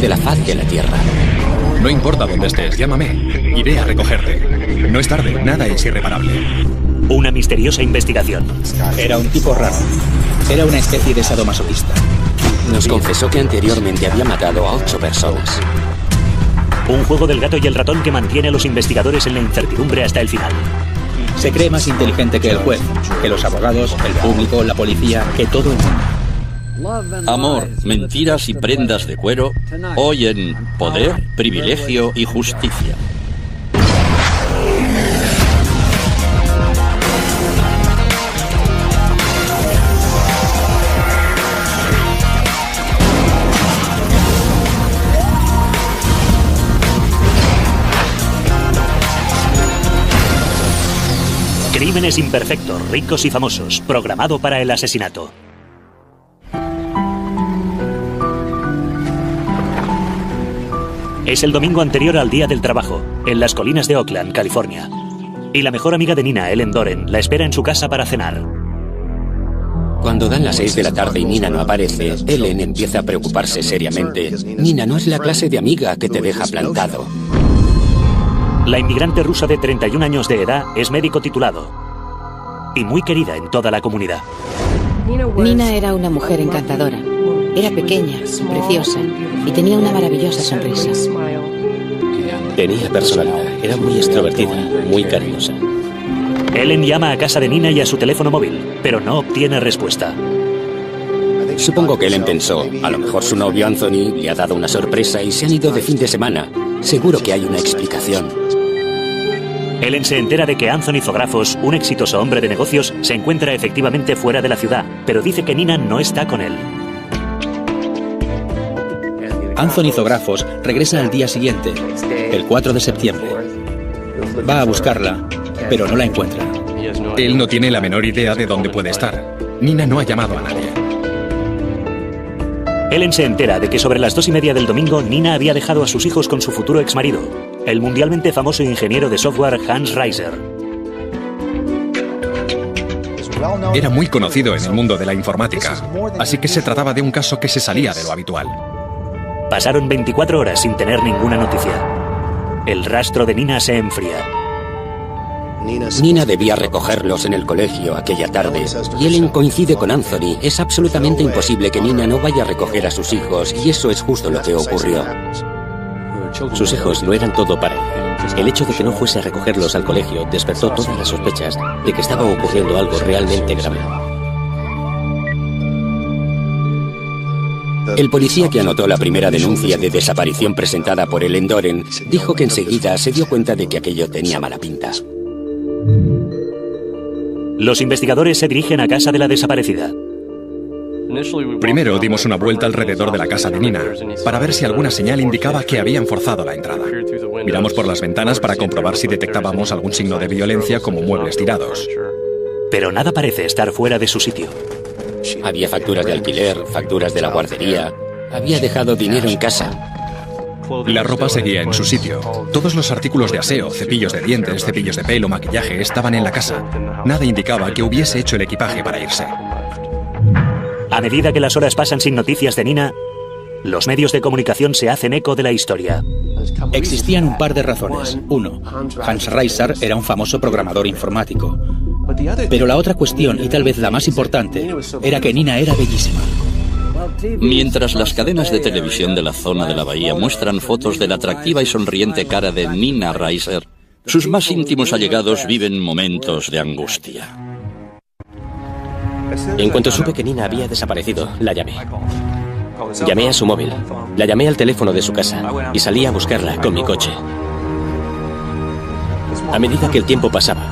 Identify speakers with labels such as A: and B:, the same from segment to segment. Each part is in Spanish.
A: de la faz de la Tierra.
B: No importa dónde estés, llámame. Iré a recogerte. No es tarde, nada es irreparable.
C: Una misteriosa investigación.
D: Era un tipo raro. Era una especie de sadomasoquista.
A: Nos confesó que anteriormente había matado a 8 personas.
C: Un juego del gato y el ratón que mantiene a los investigadores en la incertidumbre hasta el final.
D: Se cree más inteligente que el juez, que los abogados, el público, la policía, que todo el mundo.
E: Amor, mentiras y prendas de cuero, hoy en Poder, Privilegio y Justicia.
C: Crímenes imperfectos, ricos y famosos, programado para el asesinato. Es el domingo anterior al Día del Trabajo, en las colinas de Oakland, California. Y la mejor amiga de Nina, Ellen Doren, la espera en su casa para cenar.
A: Cuando dan las 6 de la tarde y Nina no aparece, Ellen empieza a preocuparse seriamente. Nina no es la clase de amiga que te deja plantado.
C: La inmigrante rusa de 31 años de edad es médico titulado y muy querida en toda la comunidad.
F: Nina era una mujer encantadora. Era pequeña, preciosa y tenía una maravillosa sonrisa.
G: Tenía personalidad, era muy extrovertida, muy cariñosa.
C: Ellen llama a casa de Nina y a su teléfono móvil, pero no obtiene respuesta.
A: Supongo que Ellen pensó, a lo mejor su novio Anthony le ha dado una sorpresa y se han ido de fin de semana. Seguro que hay una explicación.
C: Ellen se entera de que Anthony Zographos, un exitoso hombre de negocios, se encuentra efectivamente fuera de la ciudad, pero dice que Nina no está con él.
D: Anthony Zographos regresa al día siguiente, el 4 de septiembre. Va a buscarla, pero no la encuentra.
B: Él no tiene la menor idea de dónde puede estar. Nina no ha llamado a nadie.
C: Ellen se entera de que sobre las 2:30 del domingo Nina había dejado a sus hijos con su futuro exmarido, el mundialmente famoso ingeniero de software Hans Reiser.
B: Era muy conocido en el mundo de la informática, así que se trataba de un caso que se salía de lo habitual.
C: Pasaron 24 horas sin tener ninguna noticia. El rastro de Nina se enfría.
A: Nina debía recogerlos en el colegio aquella tarde y Ellen coincide con Anthony. Es absolutamente imposible que Nina no vaya a recoger a sus hijos y eso es justo lo que ocurrió.
G: Sus hijos no eran todo para ella. El hecho de que no fuese a recogerlos al colegio despertó todas las sospechas de que estaba ocurriendo algo realmente grave.
A: El policía que anotó la primera denuncia de desaparición presentada por Ellen Doren dijo que enseguida se dio cuenta de que aquello tenía mala pinta.
C: Los investigadores se dirigen a casa de la desaparecida.
B: Primero dimos una vuelta alrededor de la casa de Nina para ver si alguna señal indicaba que habían forzado la entrada. Miramos por las ventanas para comprobar si detectábamos algún signo de violencia como muebles tirados.
C: Pero nada parece estar fuera de su sitio.
A: Había facturas de alquiler, facturas de la guardería. Había dejado dinero en casa.
B: La ropa seguía en su sitio. Todos los artículos de aseo, cepillos de dientes, cepillos de pelo, maquillaje, estaban en la casa. Nada indicaba que hubiese hecho el equipaje para irse.
C: A medida que las horas pasan sin noticias de Nina, los medios de comunicación se hacen eco de la historia.
D: Existían un par de razones. Uno, Hans Reiser era un famoso programador informático. Pero la otra cuestión, y tal vez la más importante, era que Nina era bellísima.
E: Mientras las cadenas de televisión de la zona de la bahía muestran fotos de la atractiva y sonriente cara de Nina Reiser, sus más íntimos allegados viven momentos de angustia.
G: En cuanto supe que Nina había desaparecido, la llamé. Llamé a su móvil, la llamé al teléfono de su casa y salí a buscarla con mi coche. A medida que el tiempo pasaba,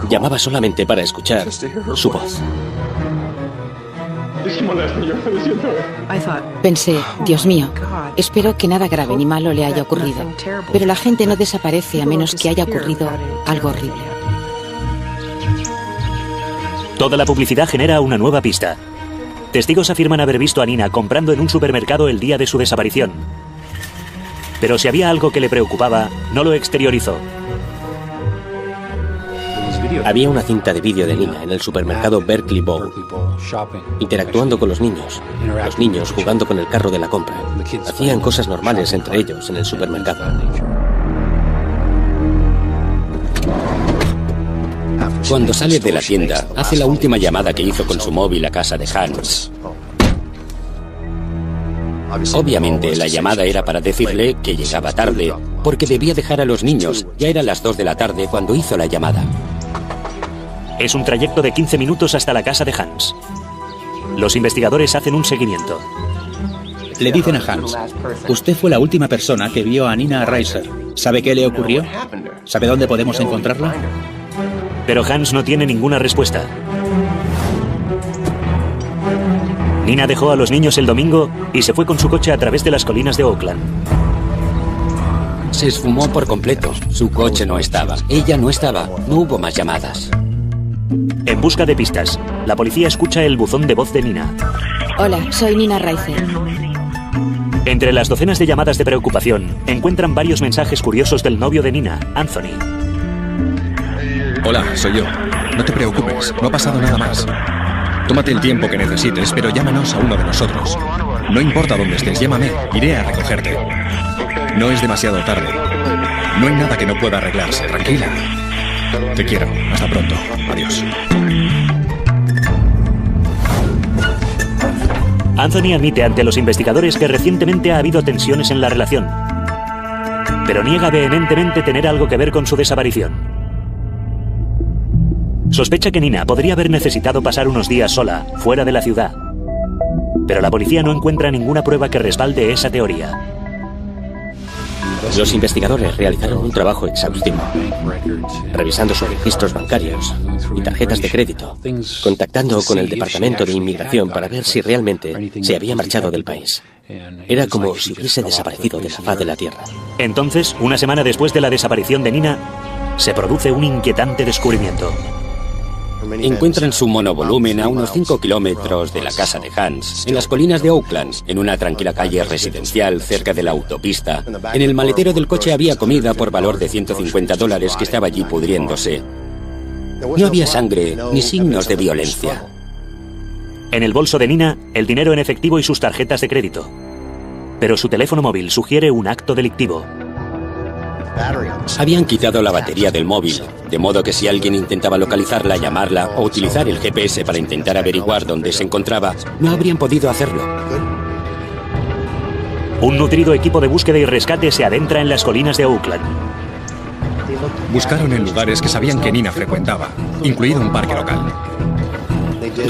G: llamaba solamente para escuchar su voz.
F: Pensé, Dios mío, espero que nada grave ni malo le haya ocurrido. Pero la gente no desaparece a menos que haya ocurrido algo horrible.
C: Toda la publicidad genera una nueva pista. Testigos afirman haber visto a Nina comprando en un supermercado el día de su desaparición. Pero si había algo que le preocupaba, no lo exteriorizó.
G: Había una cinta de vídeo de Nina en el supermercado Berkeley Bowl, interactuando con los niños jugando con el carro de la compra. Hacían cosas normales entre ellos en el supermercado.
A: Cuando sale de la tienda, hace la última llamada que hizo con su móvil a casa de Hans. Obviamente, la llamada era para decirle que llegaba tarde, porque debía dejar a los niños. Ya eran las 2 de la tarde cuando hizo la llamada.
C: Es un trayecto de 15 minutos hasta la casa de Hans. Los investigadores hacen un seguimiento.
D: Le dicen a Hans: usted fue la última persona que vio a Nina Reiser. ¿Sabe qué le ocurrió? ¿Sabe dónde podemos encontrarla?
C: Pero Hans no tiene ninguna respuesta. Nina dejó a los niños el domingo y se fue con su coche a través de las colinas de Oakland.
A: Se esfumó por completo. Su coche no estaba. Ella no estaba. No hubo más llamadas.
C: En busca de pistas, la policía escucha el buzón de voz de Nina.
F: Hola, soy Nina Reiser.
C: Entre las docenas de llamadas de preocupación, encuentran varios mensajes curiosos del novio de Nina, Anthony.
B: Hola, soy yo. No te preocupes, no ha pasado nada más. Tómate el tiempo que necesites, pero llámanos a uno de nosotros. No importa dónde estés, llámame, iré a recogerte. No es demasiado tarde. No hay nada que no pueda arreglarse, tranquila. Te quiero, hasta pronto, adiós.
C: Anthony admite ante los investigadores que recientemente ha habido tensiones en la relación, pero niega vehementemente tener algo que ver con su desaparición. Sospecha que Nina podría haber necesitado pasar unos días sola, fuera de la ciudad. Pero la policía no encuentra ninguna prueba que respalde esa teoría.
G: Los investigadores realizaron un trabajo exhaustivo, revisando sus registros bancarios y tarjetas de crédito, contactando con el Departamento de Inmigración para ver si realmente se había marchado del país. Era como si hubiese desaparecido de la faz de la tierra.
C: Entonces, una semana después de la desaparición de Nina, se produce un inquietante descubrimiento.
A: Encuentran su monovolumen a unos 5 kilómetros de la casa de Hans, en las colinas de Oakland, en una tranquila calle residencial cerca de la autopista. En el maletero del coche había comida por valor de $150 que estaba allí pudriéndose. No había sangre ni signos de violencia.
C: En el bolso de Nina, el dinero en efectivo y sus tarjetas de crédito. Pero su teléfono móvil sugiere un acto delictivo.
A: Habían quitado la batería del móvil, de modo que si alguien intentaba localizarla, llamarla o utilizar el GPS para intentar averiguar dónde se encontraba, no habrían podido hacerlo.
C: Un nutrido equipo de búsqueda y rescate se adentra en las colinas de Oakland.
B: Buscaron en lugares que sabían que Nina frecuentaba, incluido un parque local.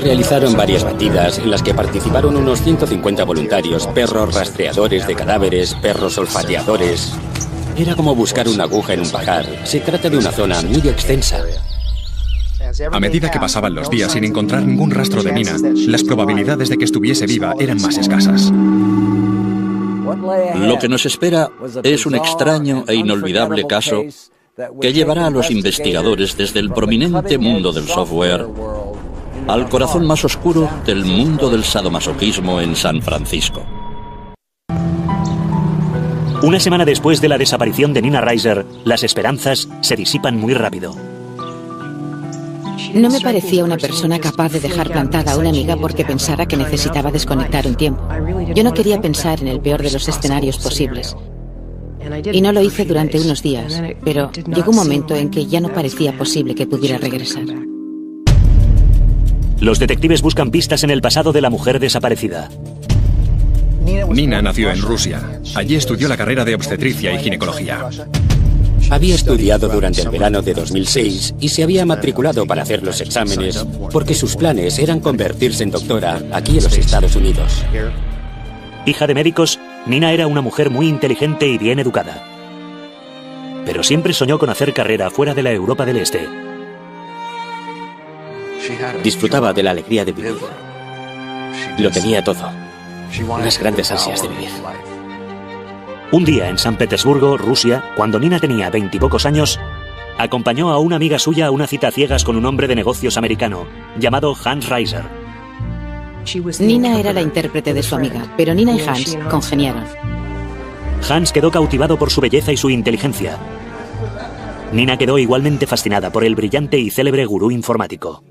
A: Realizaron varias batidas en las que participaron unos 150 voluntarios, perros rastreadores de cadáveres, perros olfateadores. Era como buscar una aguja en un pajar. Se trata de una zona muy extensa.
B: A medida que pasaban los días sin encontrar ningún rastro de Nina, las probabilidades de que estuviese viva eran más escasas.
E: Lo que nos espera es un extraño e inolvidable caso que llevará a los investigadores desde el prominente mundo del software al corazón más oscuro del mundo del sadomasoquismo en San Francisco.
C: Una semana después de la desaparición de Nina Reiser, las esperanzas se disipan muy rápido.
F: No me parecía una persona capaz de dejar plantada a una amiga porque pensara que necesitaba desconectar un tiempo. Yo no quería pensar en el peor de los escenarios posibles. Y no lo hice durante unos días, pero llegó un momento en que ya no parecía posible que pudiera regresar.
C: Los detectives buscan pistas en el pasado de la mujer desaparecida.
B: Nina nació en Rusia. Allí estudió la carrera de obstetricia y ginecología.
A: Había estudiado durante el verano de 2006 y se había matriculado para hacer los exámenes porque sus planes eran convertirse en doctora aquí en los Estados Unidos.
C: Hija de médicos, Nina era una mujer muy inteligente y bien educada. Pero siempre soñó con hacer carrera fuera de la Europa del Este.
G: Disfrutaba de la alegría de vivir. Lo tenía todo. Unas grandes ansias de vivir.
C: Un día en San Petersburgo, Rusia, cuando Nina tenía 20 y pocos años, acompañó a una amiga suya a una cita a ciegas con un hombre de negocios americano llamado Hans Reiser.
F: Nina era la intérprete de su amiga, pero Nina y Hans congeniaron.
C: Hans quedó cautivado por su belleza y su inteligencia. Nina quedó igualmente fascinada por el brillante y célebre gurú informático.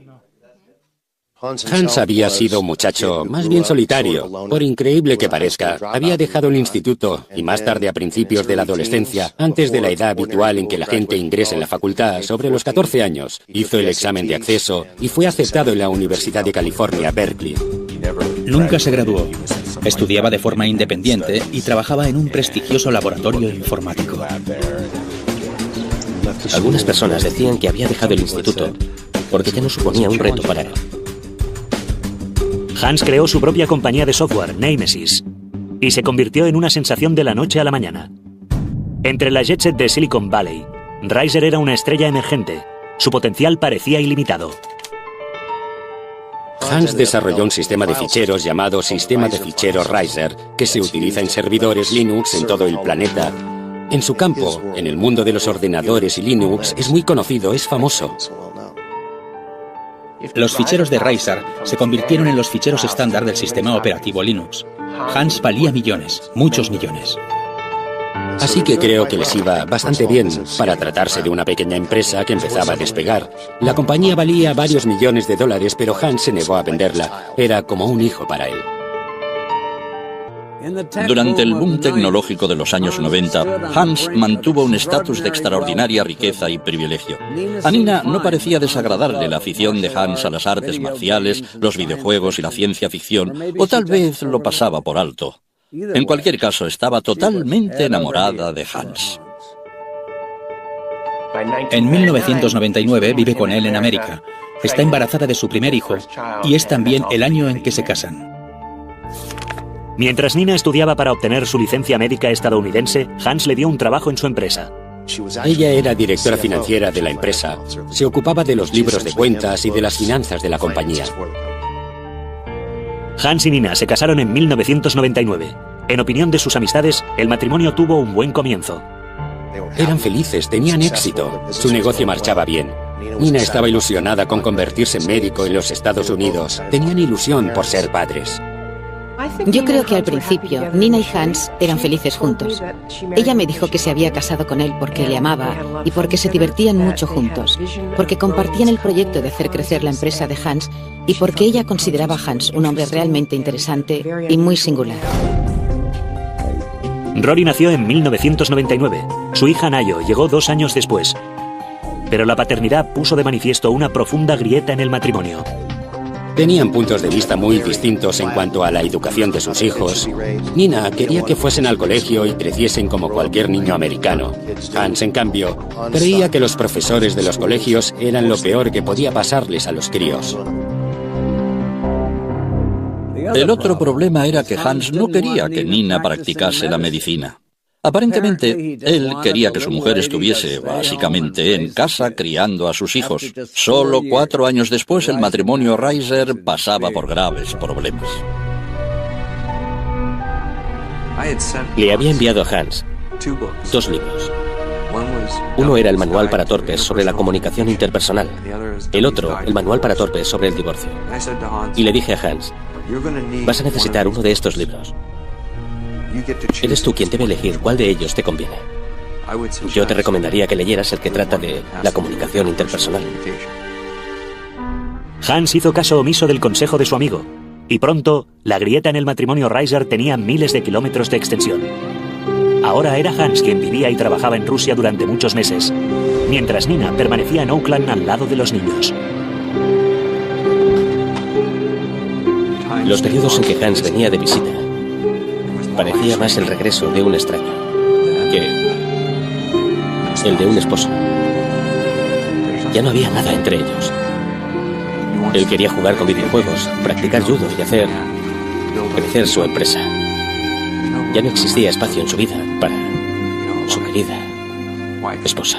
A: Hans había sido un muchacho más bien solitario. Por increíble que parezca, había dejado el instituto y más tarde, a principios de la adolescencia, antes de la edad habitual en que la gente ingresa en la facultad, sobre los 14 años, hizo el examen de acceso y fue aceptado en la Universidad de California, Berkeley.
D: Nunca se graduó. Estudiaba de forma independiente y trabajaba en un prestigioso laboratorio informático.
G: Algunas personas decían que había dejado el instituto porque ya no suponía un reto para él.
C: Hans creó su propia compañía de software, Nemesis, y se convirtió en una sensación de la noche a la mañana. Entre la jet set de Silicon Valley, Reiser era una estrella emergente. Su potencial parecía ilimitado.
A: Hans desarrolló un sistema de ficheros llamado Sistema de Ficheros Reiser, que se utiliza en servidores Linux en todo el planeta. En su campo, en el mundo de los ordenadores y Linux, es muy conocido, es famoso.
D: Los ficheros de Reiser se convirtieron en los ficheros estándar del sistema operativo Linux. Hans valía millones, muchos millones.
A: Así que creo que les iba bastante bien para tratarse de una pequeña empresa que empezaba a despegar. La compañía valía varios millones de dólares, pero Hans se negó a venderla. Era como un hijo para él.
E: Durante el boom tecnológico de los años 90, Hans mantuvo un estatus de extraordinaria riqueza y privilegio. A Nina no parecía desagradarle la afición de Hans a las artes marciales, los videojuegos y la ciencia ficción, o tal vez lo pasaba por alto. En cualquier caso, estaba totalmente enamorada de Hans.
D: En 1999 vive con él en América. Está embarazada de su primer hijo y es también el año en que se casan.
C: Mientras Nina estudiaba para obtener su licencia médica estadounidense, Hans le dio un trabajo en su empresa.
A: Ella era directora financiera de la empresa. Se ocupaba de los libros de cuentas y de las finanzas de la compañía.
C: Hans y Nina se casaron en 1999. En opinión de sus amistades, el matrimonio tuvo un buen comienzo.
A: Eran felices, tenían éxito. Su negocio marchaba bien. Nina estaba ilusionada con convertirse en médico en los Estados Unidos. Tenían ilusión por ser padres.
F: Yo creo que al principio Nina y Hans eran felices juntos. Ella me dijo que se había casado con él porque le amaba y porque se divertían mucho juntos, porque compartían el proyecto de hacer crecer la empresa de Hans y porque ella consideraba a Hans un hombre realmente interesante y muy singular.
C: Rory nació en 1999. Su hija Nayo llegó 2 años después. Pero la paternidad puso de manifiesto una profunda grieta en el matrimonio.
A: Tenían puntos de vista muy distintos en cuanto a la educación de sus hijos. Nina quería que fuesen al colegio y creciesen como cualquier niño americano. Hans, en cambio, creía que los profesores de los colegios eran lo peor que podía pasarles a los críos.
E: El otro problema era que Hans no quería que Nina practicase la medicina. Aparentemente, él quería que su mujer estuviese, básicamente, en casa criando a sus hijos. Solo 4 años después, el matrimonio Reiser pasaba por graves problemas.
G: Le había enviado a Hans 2 libros. Uno era el manual para torpes sobre la comunicación interpersonal. El otro, el manual para torpes sobre el divorcio. Y le dije a Hans, vas a necesitar uno de estos libros. Eres tú quien debe elegir cuál de ellos te conviene. Yo te recomendaría que leyeras el que trata de la comunicación interpersonal.
C: Hans hizo caso omiso del consejo de su amigo, y pronto la grieta en el matrimonio Reiser tenía miles de kilómetros de extensión. Ahora era Hans quien vivía y trabajaba en Rusia durante muchos meses, mientras Nina permanecía en Oakland al lado de los niños.
G: Los periodos en que Hans venía de visita parecía más el regreso de un extraño que el de un esposo. Ya no había nada entre ellos. Él quería jugar con videojuegos, practicar judo y hacer crecer su empresa. Ya no existía espacio en su vida para su querida esposa.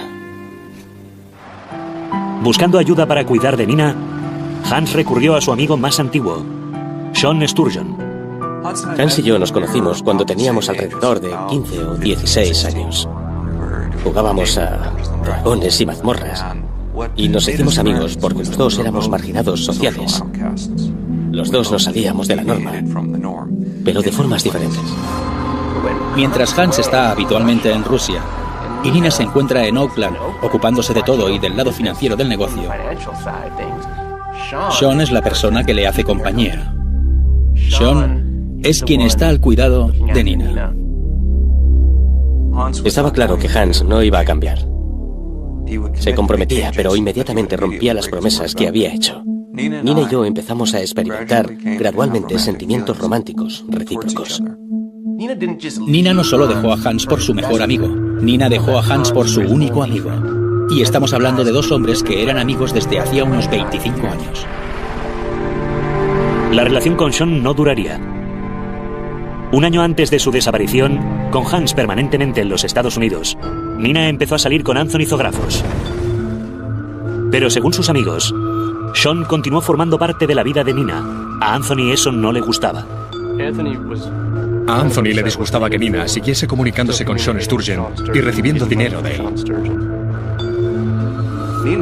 C: Buscando ayuda para cuidar de Nina, Hans recurrió a su amigo más antiguo, Sean Sturgeon.
G: Hans y yo nos conocimos cuando teníamos alrededor de 15 o 16 años. Jugábamos a dragones y mazmorras y nos hicimos amigos porque los dos éramos marginados sociales. Los dos nos salíamos de la norma, pero de formas diferentes.
D: Mientras Hans está habitualmente en Rusia, y Nina se encuentra en Oakland, ocupándose de todo y del lado financiero del negocio, Sean es la persona que le hace compañía. Sean es quien está al cuidado de Nina.
G: Estaba claro que Hans no iba a cambiar. Se comprometía, pero inmediatamente rompía las promesas que había hecho. Nina y yo empezamos a experimentar gradualmente sentimientos románticos recíprocos.
D: Nina no solo dejó a Hans por su mejor amigo, Nina dejó a Hans por su único amigo. Y estamos hablando de dos hombres que eran amigos desde hacía unos 25 años.
C: La relación con Sean no duraría. Un año antes de su desaparición, con Hans permanentemente en los Estados Unidos, Nina empezó a salir con Anthony Zographos. Pero según sus amigos, Sean continuó formando parte de la vida de Nina. A Anthony eso no le gustaba.
B: A Anthony le disgustaba que Nina siguiese comunicándose con Sean Sturgeon y recibiendo dinero de él.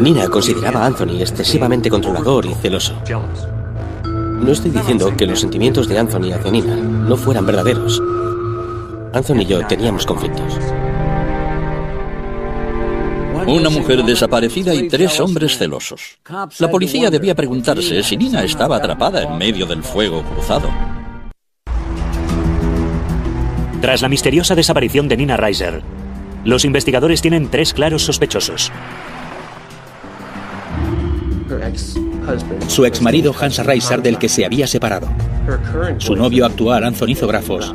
G: Nina consideraba a Anthony excesivamente controlador y celoso. No estoy diciendo que los sentimientos de Anthony hacia Nina no fueran verdaderos. Anthony y yo teníamos conflictos.
E: Una mujer desaparecida y 3 hombres celosos. La policía debía preguntarse si Nina estaba atrapada en medio del fuego cruzado.
C: Tras la misteriosa desaparición de Nina Reiser, los investigadores tienen 3 claros sospechosos.
D: Su exmarido Hans Reiser, del que se había separado, su novio actual Anthony Zographos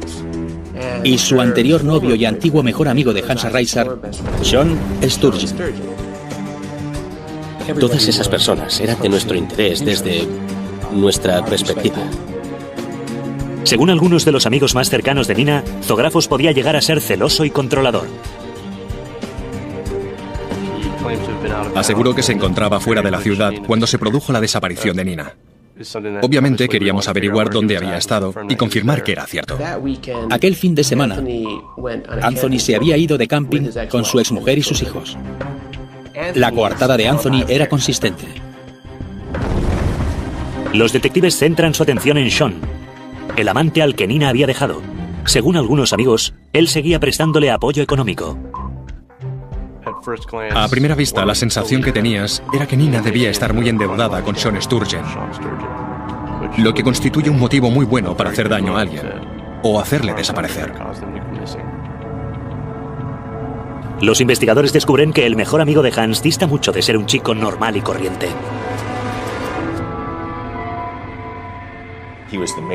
D: y su anterior novio y antiguo mejor amigo de Hans Reiser, Sean Sturgeon.
G: Todas esas personas eran de nuestro interés desde nuestra perspectiva.
C: Según algunos de los amigos más cercanos de Nina, Zographos podía llegar a ser celoso y controlador.
B: Aseguró que se encontraba fuera de la ciudad cuando se produjo la desaparición de Nina. Obviamente queríamos averiguar dónde había estado y confirmar que era cierto.
D: Aquel fin de semana, Anthony se había ido de camping con su exmujer y sus hijos. La coartada de Anthony era consistente.
C: Los detectives centran su atención en Sean, el amante al que Nina había dejado. Según algunos amigos, él seguía prestándole apoyo económico.
B: A primera vista, la sensación que tenías era que Nina debía estar muy endeudada con Sean Sturgeon, lo que constituye un motivo muy bueno para hacer daño a alguien o hacerle desaparecer.
C: Los investigadores descubren que el mejor amigo de Hans dista mucho de ser un chico normal y corriente.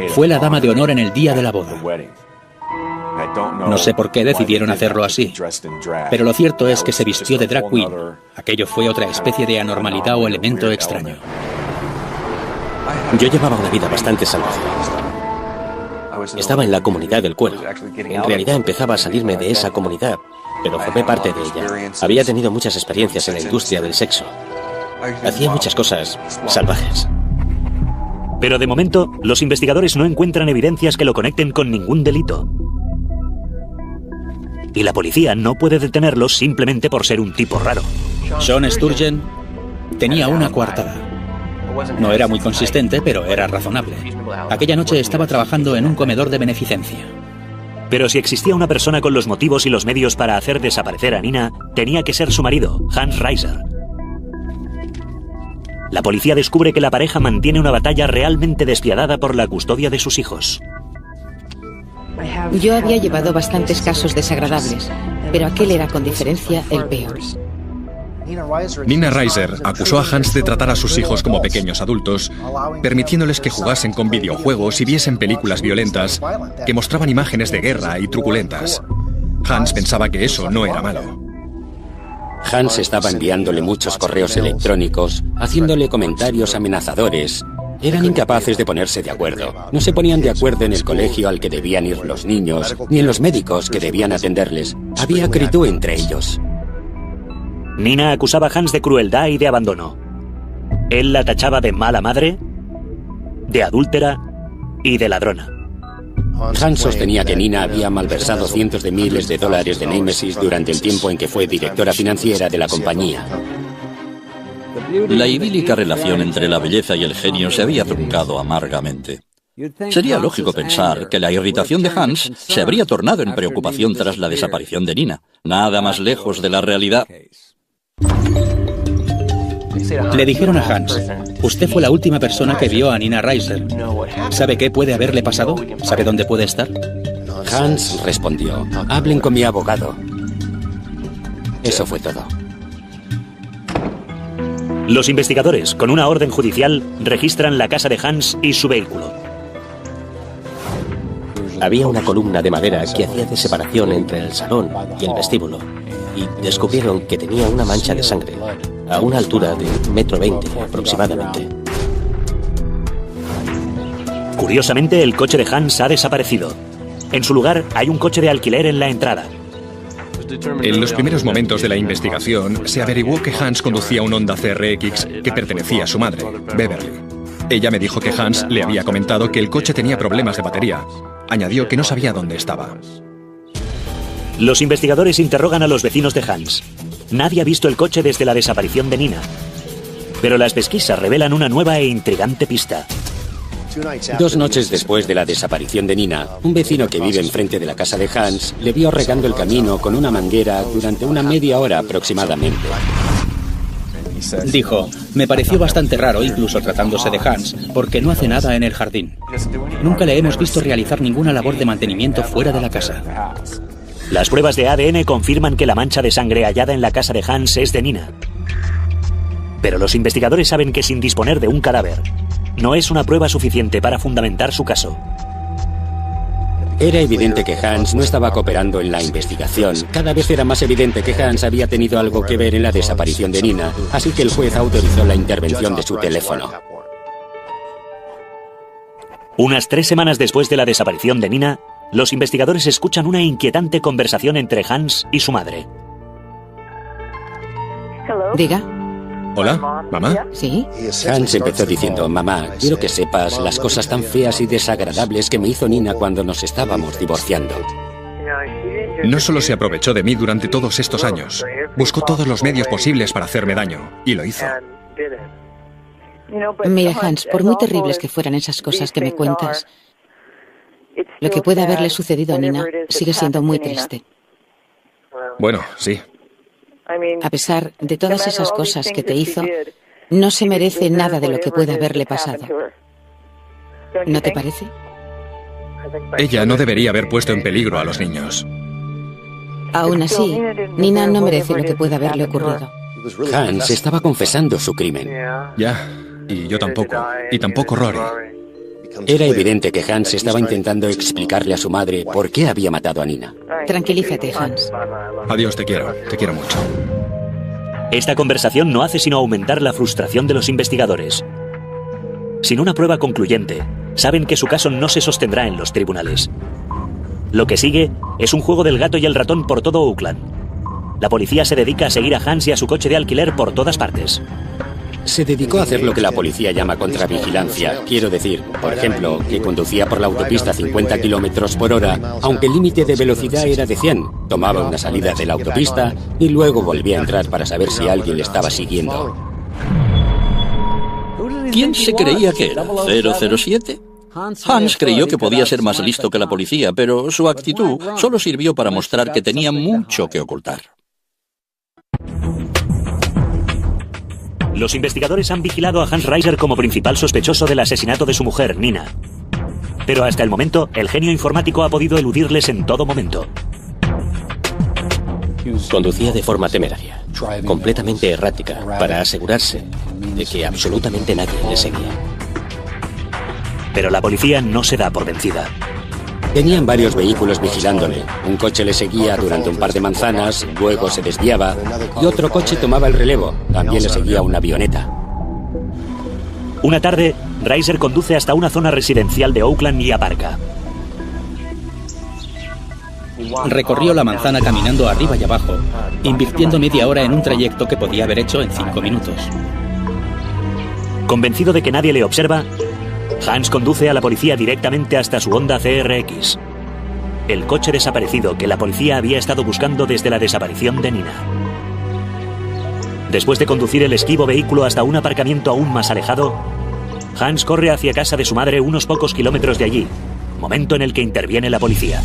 D: Fue la dama de honor en el día de la boda. No sé por qué decidieron hacerlo así, pero lo cierto es que se vistió de drag queen. Aquello fue otra especie de anormalidad o elemento extraño.
G: Yo llevaba una vida bastante salvaje. Estaba en la comunidad del cuero. En realidad empezaba a salirme de esa comunidad, pero formé parte de ella. Había tenido muchas experiencias en la industria del sexo. Hacía muchas cosas salvajes.
C: Pero de momento, los investigadores no encuentran evidencias que lo conecten con ningún delito. Y la policía no puede detenerlo simplemente por ser un tipo raro.
D: Sean Sturgeon tenía una coartada. No era muy consistente, pero era razonable. Aquella noche estaba trabajando en un comedor de beneficencia.
C: Pero si existía una persona con los motivos y los medios para hacer desaparecer a Nina, tenía que ser su marido, Hans Reiser. La policía descubre que la pareja mantiene una batalla realmente despiadada por la custodia de sus hijos.
F: Yo había llevado bastantes casos desagradables, pero aquel era con diferencia el peor.
B: Nina Reiser acusó a Hans de tratar a sus hijos como pequeños adultos, permitiéndoles que jugasen con videojuegos y viesen películas violentas que mostraban imágenes de guerra y truculentas. Hans pensaba que eso no era malo.
A: Hans estaba enviándole muchos correos electrónicos, haciéndole comentarios amenazadores. Eran incapaces de ponerse de acuerdo. No se ponían de acuerdo en el colegio al que debían ir los niños, ni en los médicos que debían atenderles. Había acritud entre ellos.
C: Nina acusaba a Hans de crueldad y de abandono. Él la tachaba de mala madre, de adúltera y de ladrona.
A: Hans sostenía que Nina había malversado cientos de miles de dólares de Nemesis durante el tiempo en que fue directora financiera de la compañía.
E: La idílica relación entre la belleza y el genio se había truncado amargamente. Sería lógico pensar que la irritación de Hans se habría tornado en preocupación tras la desaparición de Nina. Nada más lejos de la realidad.
D: Le dijeron a Hans: usted fue la última persona que vio a Nina Reiser. ¿Sabe qué puede haberle pasado? ¿Sabe dónde puede estar?
A: Hans respondió: hablen con mi abogado. Eso fue todo.
C: Los investigadores, con una orden judicial, registran la casa de Hans y su vehículo.
G: Había una columna de madera que hacía de separación entre el salón y el vestíbulo, y descubrieron que tenía una mancha de sangre a una altura de 1,20 m aproximadamente.
C: Curiosamente, el coche de Hans ha desaparecido. En su lugar, hay un coche de alquiler en la entrada.
B: En los primeros momentos de la investigación, se averiguó que Hans conducía un Honda CRX que pertenecía a su madre, Beverly. Ella me dijo que Hans le había comentado que el coche tenía problemas de batería. Añadió que no sabía dónde estaba.
C: Los investigadores interrogan a los vecinos de Hans. Nadie ha visto el coche desde la desaparición de Nina. Pero las pesquisas revelan una nueva e intrigante pista.
A: 2 noches después de la desaparición de Nina, un vecino que vive enfrente de la casa de Hans le vio regando el camino con una manguera durante una media hora aproximadamente.
D: Dijo: me pareció bastante raro, incluso tratándose de Hans, porque no hace nada en el jardín. Nunca le hemos visto realizar ninguna labor de mantenimiento fuera de la casa.
C: Las pruebas de ADN confirman que la mancha de sangre hallada en la casa de Hans es de Nina. Pero los investigadores saben que sin disponer de un cadáver, no es una prueba suficiente para fundamentar su caso.
A: Era evidente que Hans no estaba cooperando en la investigación. Cada vez era más evidente que Hans había tenido algo que ver en la desaparición de Nina, así que el juez autorizó la intervención de su teléfono.
C: Unas 3 semanas después de la desaparición de Nina, los investigadores escuchan una inquietante conversación entre Hans y su madre.
F: Diga.
B: ¿Hola, mamá?
F: ¿Sí?
A: Hans empezó diciendo: mamá, quiero que sepas las cosas tan feas y desagradables que me hizo Nina cuando nos estábamos divorciando.
B: No solo se aprovechó de mí durante todos estos años, buscó todos los medios posibles para hacerme daño, y lo hizo.
F: Mira, Hans, por muy terribles que fueran esas cosas que me cuentas, lo que puede haberle sucedido a Nina sigue siendo muy triste.
B: Bueno, sí.
F: A pesar de todas esas cosas que te hizo, no se merece nada de lo que puede haberle pasado. ¿No te parece?
B: Ella no debería haber puesto en peligro a los niños.
F: Aún así, Nina no merece lo que puede haberle ocurrido.
A: Hans estaba confesando su crimen.
B: Ya, y yo tampoco. Y tampoco Rory.
A: Era evidente que Hans estaba intentando explicarle a su madre por qué había matado a Nina.
F: Tranquilízate, Hans.
B: Adiós, te quiero mucho.
C: Esta conversación no hace sino aumentar la frustración de los investigadores. Sin una prueba concluyente, saben que su caso no se sostendrá en los tribunales. Lo que sigue es un juego del gato y el ratón por todo Oakland. La policía se dedica a seguir a Hans y a su coche de alquiler por todas partes.
A: Se dedicó a hacer lo que la policía llama contravigilancia. Quiero decir, por ejemplo, que conducía por la autopista a 50 kilómetros por hora, aunque el límite de velocidad era de 100. Tomaba una salida de la autopista y luego volvía a entrar para saber si alguien le estaba siguiendo.
E: ¿Quién se creía que era? ¿007? Hans creyó que podía ser más listo que la policía, pero su actitud solo sirvió para mostrar que tenía mucho que ocultar.
C: Los investigadores han vigilado a Hans Reiser como principal sospechoso del asesinato de su mujer, Nina. Pero hasta el momento, el genio informático ha podido eludirles en todo momento.
G: Conducía de forma temeraria, completamente errática, para asegurarse de que absolutamente nadie le seguía.
C: Pero la policía no se da por vencida.
A: Tenían varios vehículos vigilándole. Un coche le seguía durante un par de manzanas, luego se desviaba, y otro coche tomaba el relevo. También le seguía una avioneta.
C: Una tarde, Reiser conduce hasta una zona residencial de Oakland y aparca.
D: Recorrió la manzana caminando arriba y abajo, invirtiendo media hora en un trayecto que podía haber hecho en 5 minutos.
C: Convencido de que nadie le observa, Hans conduce a la policía directamente hasta su Honda CRX, el coche desaparecido que la policía había estado buscando desde la desaparición de Nina. Después de conducir el esquivo vehículo hasta un aparcamiento aún más alejado, Hans corre hacia casa de su madre unos pocos kilómetros de allí, momento en el que interviene la policía.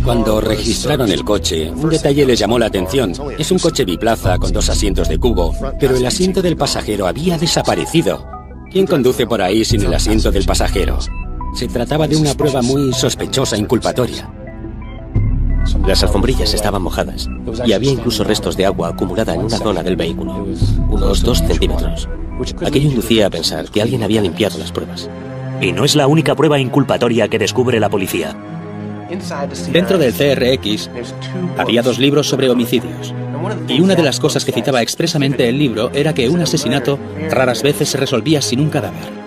A: Cuando registraron el coche, un detalle les llamó la atención. Es un coche biplaza con 2 asientos de cubo, pero el asiento del pasajero había desaparecido. ¿Quién conduce por ahí sin el asiento del pasajero? Se trataba de una prueba muy sospechosa, inculpatoria.
G: Las alfombrillas estaban mojadas y había incluso restos de agua acumulada en una zona del vehículo, unos 2 centímetros. Aquello inducía a pensar que alguien había limpiado las pruebas.
C: Y no es la única prueba inculpatoria que descubre la policía.
D: Dentro del CRX había 2 libros sobre homicidios. Y una de las cosas que citaba expresamente el libro era que un asesinato raras veces se resolvía sin un cadáver.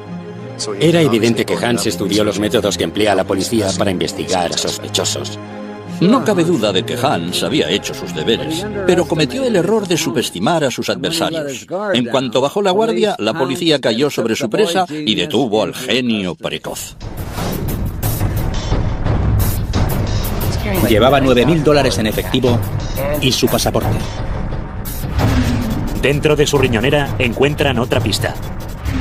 A: Era evidente que Hans estudió los métodos que emplea la policía para investigar a sospechosos.
E: No cabe duda de que Hans había hecho sus deberes, pero cometió el error de subestimar a sus adversarios. En cuanto bajó la guardia, la policía cayó sobre su presa y detuvo al genio precoz.
D: Llevaba $9.000 en efectivo y su pasaporte.
C: Dentro de su riñonera encuentran otra pista.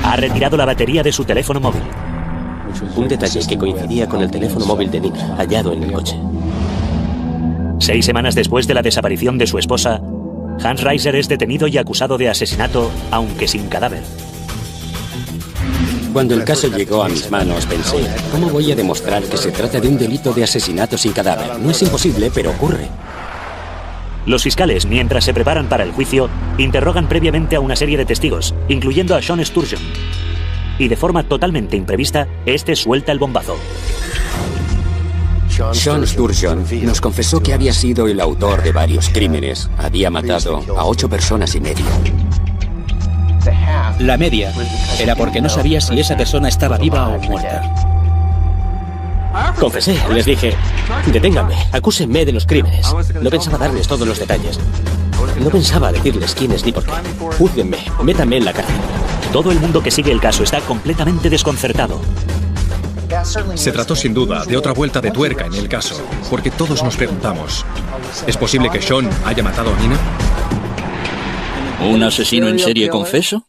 C: Ha retirado la batería de su teléfono móvil.
G: Un detalle que coincidía con el teléfono móvil de Nina, hallado en el coche.
C: 6 semanas después de la desaparición de su esposa, Hans Reiser es detenido y acusado de asesinato, aunque sin cadáver.
A: Cuando el caso llegó a mis manos, pensé, ¿cómo voy a demostrar que se trata de un delito de asesinato sin cadáver? No es imposible, pero ocurre.
C: Los fiscales, mientras se preparan para el juicio, interrogan previamente a una serie de testigos, incluyendo a Sean Sturgeon. Y de forma totalmente imprevista, este suelta el bombazo.
A: Sean Sturgeon nos confesó que había sido el autor de varios crímenes. Había matado a 8 personas y media.
D: La media era porque no sabía si esa persona estaba viva o muerta.
G: Confesé, les dije, deténganme, acúsenme de los crímenes. No pensaba darles todos los detalles. No pensaba decirles quiénes ni por qué. Júzguenme, métanme en la cárcel.
C: Todo el mundo que sigue el caso está completamente desconcertado.
B: Se trató sin duda de otra vuelta de tuerca en el caso, porque todos nos preguntamos, ¿es posible que Sean haya matado a Nina?
E: ¿Un asesino en serie confeso?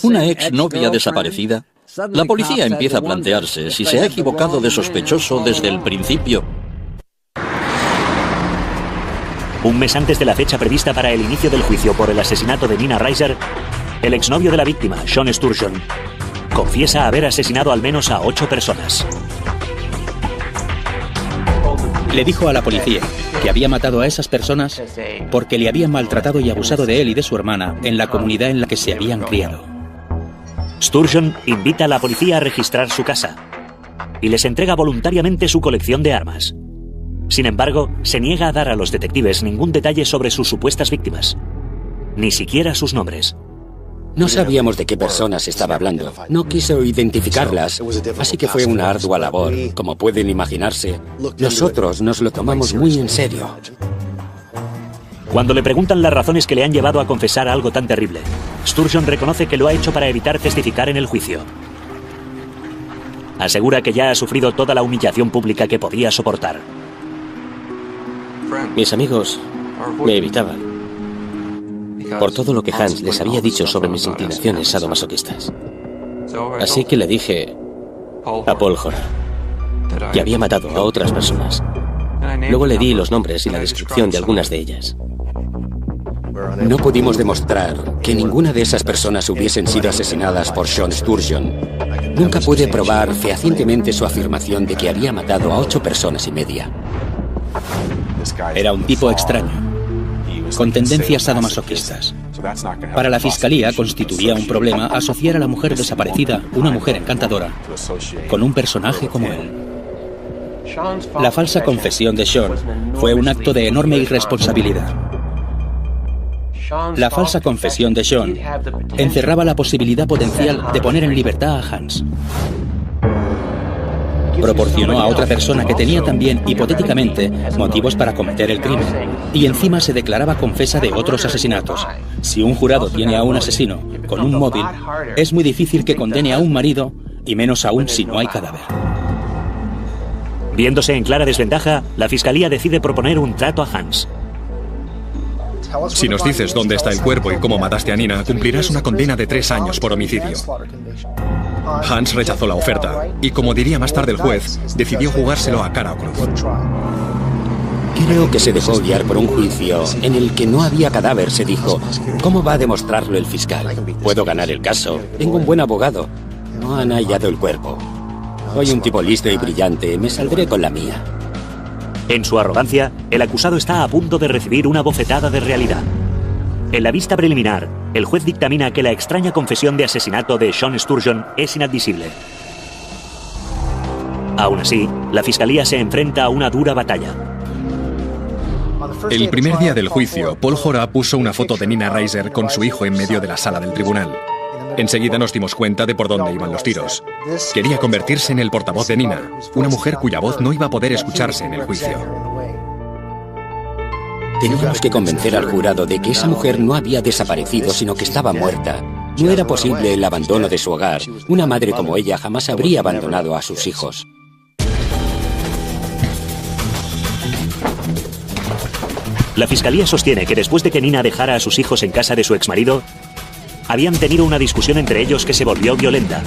E: ¿Una exnovia desaparecida? La policía empieza a plantearse si se ha equivocado de sospechoso desde el principio.
C: Un mes antes de la fecha prevista para el inicio del juicio por el asesinato de Nina Reiser, el exnovio de la víctima, Sean Sturgeon, confiesa haber asesinado al menos a 8 personas.
D: Le dijo a la policía que había matado a esas personas porque le habían maltratado y abusado de él y de su hermana en la comunidad en la que se habían criado.
C: Sturgeon invita a la policía a registrar su casa y les entrega voluntariamente su colección de armas. Sin embargo, se niega a dar a los detectives ningún detalle sobre sus supuestas víctimas, ni siquiera sus nombres.
A: No sabíamos de qué personas estaba hablando. No quiso identificarlas, así que fue una ardua labor. Como pueden imaginarse, nosotros nos lo tomamos muy en serio.
C: Cuando le preguntan las razones que le han llevado a confesar algo tan terrible, Sturgeon reconoce que lo ha hecho para evitar testificar en el juicio. Asegura que ya ha sufrido toda la humillación pública que podía soportar.
G: Mis amigos me evitaban por todo lo que Hans les había dicho sobre mis inclinaciones sadomasoquistas. Así que le dije a Paul Horan que había matado a otras personas. Luego le di los nombres y la descripción de algunas de ellas.
A: No pudimos demostrar que ninguna de esas personas hubiesen sido asesinadas por Sean Sturgeon. Nunca pude probar fehacientemente su afirmación de que había matado a 8 personas y media.
D: Era un tipo extraño, con tendencias sadomasoquistas. Para la fiscalía constituía un problema asociar a la mujer desaparecida, una mujer encantadora, con un personaje como él. La falsa confesión de Sean fue un acto de enorme irresponsabilidad. La falsa confesión de Sean encerraba la posibilidad potencial de poner en libertad a Hans. Proporcionó a otra persona que tenía también, hipotéticamente, motivos para cometer el crimen, y encima se declaraba confesa de otros asesinatos. Si un jurado tiene a un asesino con un móvil, es muy difícil que condene a un marido, y menos aún si no hay cadáver.
C: Viéndose en clara desventaja, la fiscalía decide proponer un trato a Hans.
B: Si nos dices dónde está el cuerpo y cómo mataste a Nina, cumplirás una condena de 3 años por homicidio. Hans rechazó la oferta y, como diría más tarde el juez, decidió jugárselo a cara o cruz.
A: Creo que se dejó guiar por un juicio en el que no había cadáver. Se dijo, ¿cómo va a demostrarlo el fiscal? Puedo ganar el caso. Tengo un buen abogado. No han hallado el cuerpo. Soy un tipo listo y brillante. Me saldré con la mía.
C: En su arrogancia, el acusado está a punto de recibir una bofetada de realidad. En la vista preliminar, el juez dictamina que la extraña confesión de asesinato de Sean Sturgeon es inadmisible. Aún así, la fiscalía se enfrenta a una dura batalla.
B: El primer día del juicio, Paul Jora puso una foto de Nina Reiser con su hijo en medio de la sala del tribunal. Enseguida nos dimos cuenta de por dónde iban los tiros. Quería convertirse en el portavoz de Nina, una mujer cuya voz no iba a poder escucharse en el juicio.
A: Teníamos que convencer al jurado de que esa mujer no había desaparecido, sino que estaba muerta. No era posible el abandono de su hogar. Una madre como ella jamás habría abandonado a sus hijos.
C: La fiscalía sostiene que después de que Nina dejara a sus hijos en casa de su exmarido, habían tenido una discusión entre ellos que se volvió violenta.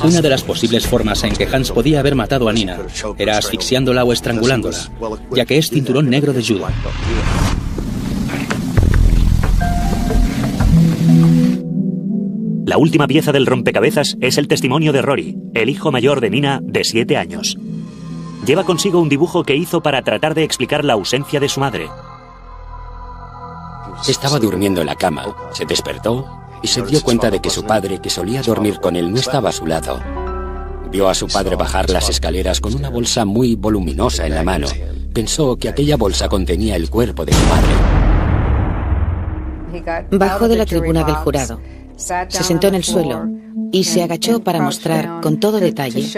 D: Una de las posibles formas en que Hans podía haber matado a Nina era asfixiándola o estrangulándola, ya que es cinturón negro de judo.
C: La última pieza del rompecabezas es el testimonio de Rory, el hijo mayor de Nina, de 7 años. Lleva consigo un dibujo que hizo para tratar de explicar la ausencia de su madre.
A: Estaba durmiendo en la cama, se despertó y se dio cuenta de que su padre, que solía dormir con él, no estaba a su lado. Vio a su padre bajar las escaleras con una bolsa muy voluminosa en la mano. Pensó que aquella bolsa contenía el cuerpo de su madre.
F: Bajó de la tribuna del jurado, se sentó en el suelo y se agachó para mostrar con todo detalle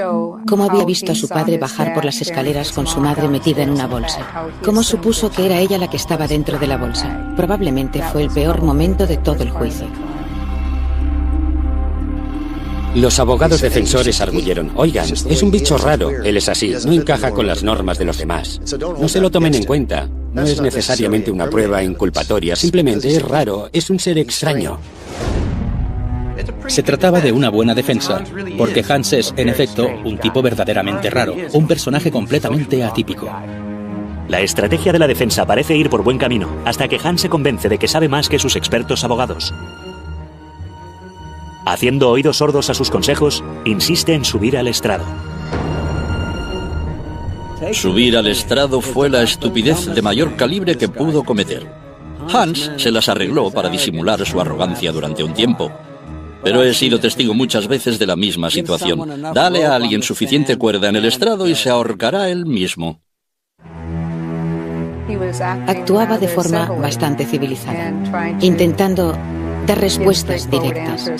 F: cómo había visto a su padre bajar por las escaleras con su madre metida en una bolsa. Cómo supuso que era ella la que estaba dentro de la bolsa. Probablemente fue el peor momento de todo el juicio.
A: Los abogados defensores arguyeron, oigan, es un bicho raro, él es así, no encaja con las normas de los demás. No se lo tomen en cuenta, no es necesariamente una prueba inculpatoria, simplemente es raro, es un ser extraño.
D: Se trataba de una buena defensa, porque Hans es, en efecto, un tipo verdaderamente raro, un personaje completamente atípico.
C: La estrategia de la defensa parece ir por buen camino, hasta que Hans se convence de que sabe más que sus expertos abogados. Haciendo oídos sordos a sus consejos, insiste en subir al estrado.
E: Subir al estrado fue la estupidez de mayor calibre que pudo cometer. Hans se las arregló para disimular su arrogancia durante un tiempo. Pero he sido testigo muchas veces de la misma situación. Dale a alguien suficiente cuerda en el estrado y se ahorcará él mismo.
F: Actuaba de forma bastante civilizada, intentando dar respuestas directas.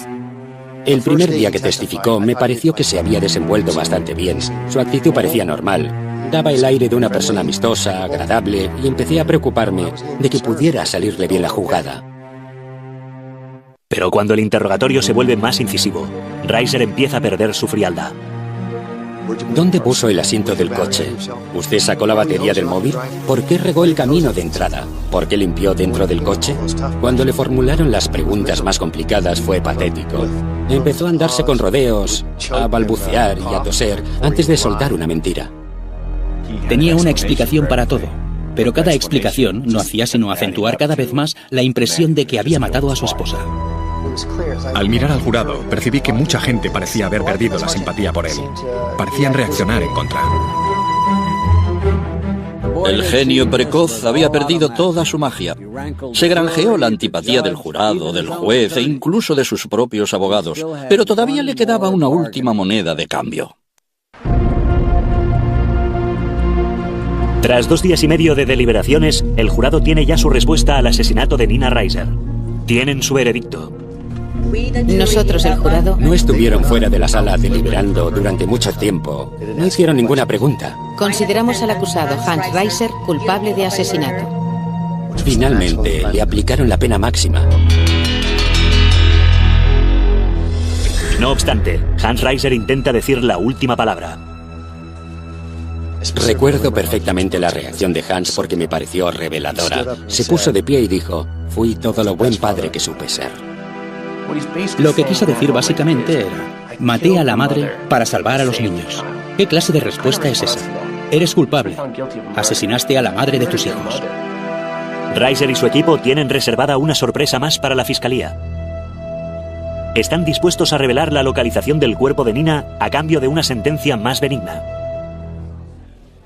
A: El primer día que testificó me pareció que se había desenvuelto bastante bien. Su actitud parecía normal. Daba el aire de una persona amistosa, agradable, y empecé a preocuparme de que pudiera salirle bien la jugada.
C: Pero cuando el interrogatorio se vuelve más incisivo, Reiser empieza a perder su frialdad.
A: ¿Dónde puso el asiento del coche? ¿Usted sacó la batería del móvil? ¿Por qué regó el camino de entrada? ¿Por qué limpió dentro del coche? Cuando le formularon las preguntas más complicadas fue patético. Empezó a andarse con rodeos, a balbucear y a toser antes de soltar una mentira.
D: Tenía una explicación para todo, pero cada explicación no hacía sino acentuar cada vez más la impresión de que había matado a su esposa.
B: Al mirar al jurado, percibí que mucha gente parecía haber perdido la simpatía por él. Parecían reaccionar en contra.
E: El genio precoz había perdido toda su magia. Se granjeó la antipatía del jurado, del juez e incluso de sus propios abogados, pero todavía le quedaba una última moneda de cambio.
C: Tras 2 días y medio de deliberaciones, el jurado tiene ya su respuesta al asesinato de Nina Reiser. Tienen su veredicto.
F: Nosotros, el jurado,
A: no estuvieron fuera de la sala deliberando durante mucho tiempo. No hicieron ninguna pregunta.
F: Consideramos al acusado Hans Reiser culpable de asesinato.
A: Finalmente, le aplicaron la pena máxima.
C: No obstante, Hans Reiser intenta decir la última palabra.
A: Recuerdo perfectamente la reacción de Hans porque me pareció reveladora. Se puso de pie y dijo, fui todo lo buen padre que supe ser.
D: Lo que quiso decir básicamente era: maté a la madre para salvar a los niños. ¿Qué clase de respuesta es esa? Eres culpable. Asesinaste a la madre de tus hijos.
C: Reiser y su equipo tienen reservada una sorpresa más para la fiscalía. Están dispuestos a revelar la localización del cuerpo de Nina a cambio de una sentencia más benigna.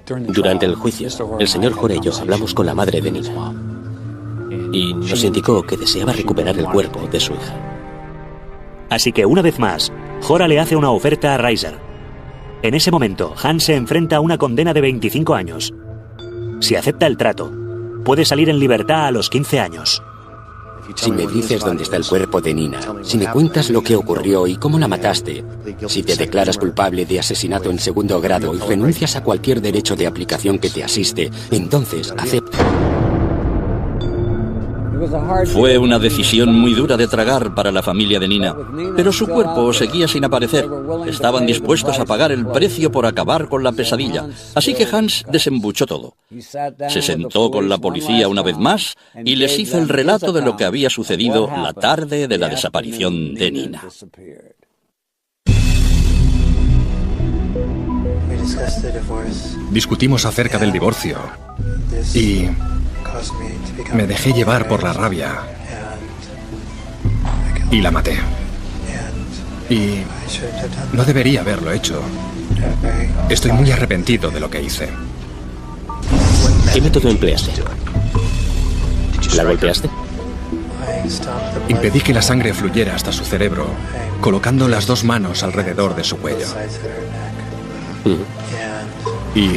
G: Durante el juicio, el señor Jora y yo hablamos con la madre de Nina y nos indicó que deseaba recuperar el cuerpo de su hija.
C: Así que una vez más, Jora le hace una oferta a Reiser. En ese momento, Hans se enfrenta a una condena de 25 años. Si acepta el trato, puede salir en libertad a los 15 años.
A: Si me dices dónde está el cuerpo de Nina, si me cuentas lo que ocurrió y cómo la mataste, si te declaras culpable de asesinato en segundo grado y renuncias a cualquier derecho de aplicación que te asiste, entonces acepto.
E: Fue una decisión muy dura de tragar para la familia de Nina, pero su cuerpo seguía sin aparecer. Estaban dispuestos a pagar el precio por acabar con la pesadilla, así que Hans desembuchó todo. Se sentó con la policía una vez más y les hizo el relato de lo que había sucedido la tarde de la desaparición de Nina.
B: Discutimos acerca del divorcio y me dejé llevar por la rabia y la maté. Y no debería haberlo hecho. Estoy muy arrepentido de lo que hice.
G: ¿Qué método empleaste? ¿La golpeaste?
B: Impedí que la sangre fluyera hasta su cerebro, colocando las dos manos alrededor de su cuello. Y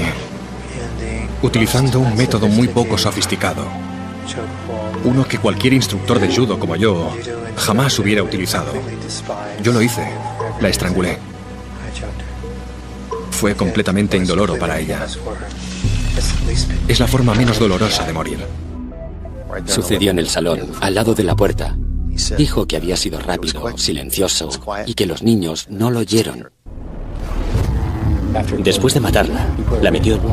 B: utilizando un método muy poco sofisticado. Uno que cualquier instructor de judo como yo jamás hubiera utilizado. Yo lo hice. La estrangulé. Fue completamente indoloro para ella. Es la forma menos dolorosa de morir.
A: Sucedió en el salón, al lado de la puerta. Dijo que había sido rápido, silencioso y que los niños no lo oyeron.
G: Después de matarla, la metió en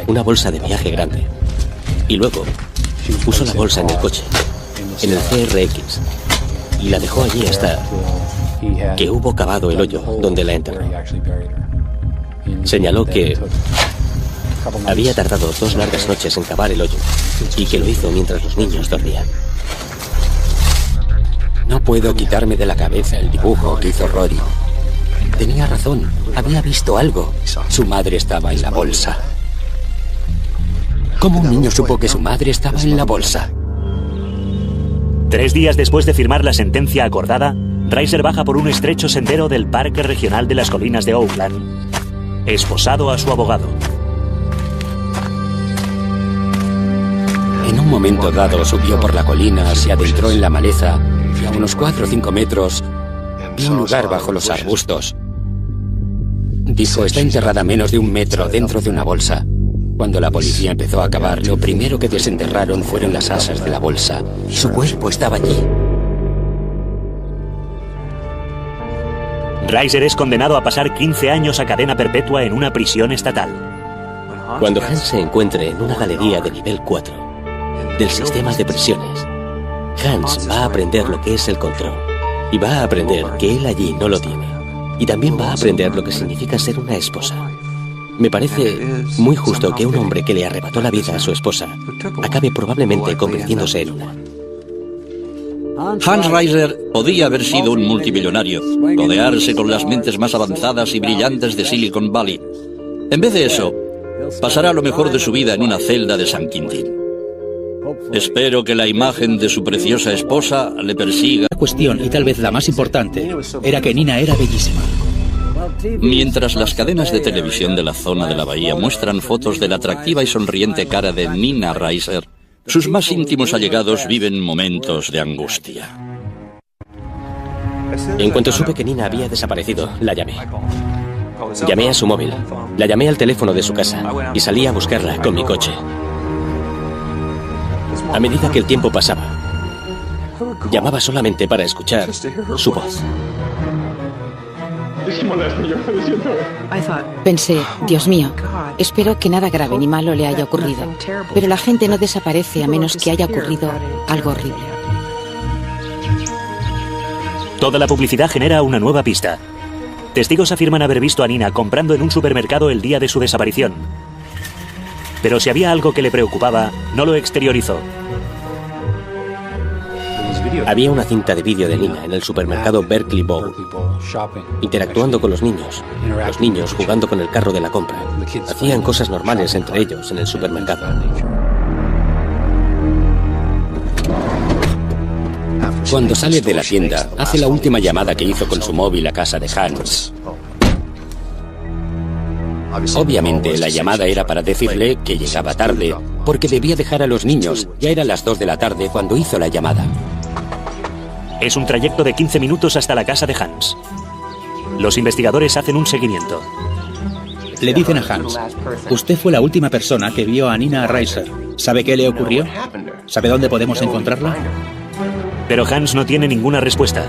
G: una bolsa de viaje grande. Y luego puso la bolsa en el coche, en el CRX, y la dejó allí hasta que hubo cavado el hoyo donde la enterró. Señaló que había tardado 2 largas noches en cavar el hoyo y que lo hizo mientras los niños dormían.
A: No puedo quitarme de la cabeza el dibujo que hizo Rory. Tenía razón, había visto algo. Su madre estaba en la bolsa. ¿Cómo un niño supo que su madre estaba en la bolsa?
C: 3 días después de firmar la sentencia acordada, Reiser baja por un estrecho sendero del Parque Regional de las Colinas de Oakland, esposado a su abogado.
A: En un momento dado subió por la colina, se adentró en la maleza y a unos 4 o 5 metros vio un lugar bajo los arbustos. Dijo, está enterrada a menos de 1 metro dentro de una bolsa. Cuando la policía empezó a cavar, lo primero que desenterraron fueron las asas de la bolsa. Su cuerpo estaba allí.
C: Reiser es condenado a pasar 15 años a cadena perpetua en una prisión estatal.
G: Cuando Hans se encuentre en una galería de nivel 4 del sistema de prisiones, Hans va a aprender lo que es el control y va a aprender que él allí no lo tiene. Y también va a aprender lo que significa ser una esposa. Me parece muy justo que un hombre que le arrebató la vida a su esposa acabe probablemente convirtiéndose en una.
E: Hans Reiser podía haber sido un multimillonario, rodearse con las mentes más avanzadas y brillantes de Silicon Valley. En vez de eso, pasará lo mejor de su vida en una celda de San Quintín. Espero que la imagen de su preciosa esposa le persiga.
D: La cuestión, y tal vez la más importante, era que Nina era bellísima.
E: Mientras las cadenas de televisión de la zona de la bahía muestran fotos de la atractiva y sonriente cara de Nina Reiser, sus más íntimos allegados viven momentos de angustia.
G: En cuanto supe que Nina había desaparecido, la llamé. Llamé a su móvil, la llamé al teléfono de su casa y salí a buscarla con mi coche. A medida que el tiempo pasaba, llamaba solamente para escuchar su voz.
F: Pensé, Dios mío, espero que nada grave ni malo le haya ocurrido. Pero la gente no desaparece a menos que haya ocurrido algo horrible.
C: Toda la publicidad genera una nueva pista. Testigos afirman haber visto a Nina comprando en un supermercado el día de su desaparición. Pero si había algo que le preocupaba, no lo exteriorizó.
G: Había una cinta de vídeo de Nina en el supermercado Berkeley Bowl, interactuando con los niños jugando con el carro de la compra. Hacían cosas normales entre ellos en el supermercado.
A: Cuando sale de la tienda, hace la última llamada que hizo con su móvil a casa de Hans. Obviamente, la llamada era para decirle que llegaba tarde, porque debía dejar a los niños. Ya eran las 2 de la tarde cuando hizo la llamada.
C: Es un trayecto de 15 minutos hasta la casa de Hans. Los investigadores hacen un seguimiento.
D: Le dicen a Hans: usted fue la última persona que vio a Nina Reiser. ¿Sabe qué le ocurrió? ¿Sabe dónde podemos encontrarla?
C: Pero Hans no tiene ninguna respuesta.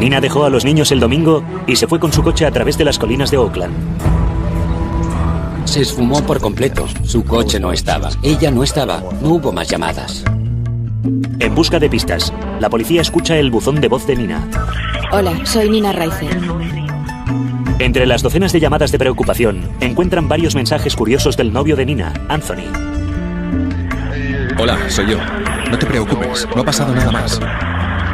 C: Nina dejó a los niños el domingo y se fue con su coche a través de las colinas de Oakland.
A: Se esfumó por completo. Su coche no estaba. Ella no estaba. No hubo más llamadas.
C: En busca de pistas, la policía escucha el buzón de voz de Nina.
F: Hola, soy Nina Reiser.
C: Entre las docenas de llamadas de preocupación, encuentran varios mensajes curiosos del novio de Nina, Anthony.
B: Hola, soy yo. No te preocupes, no ha pasado nada más.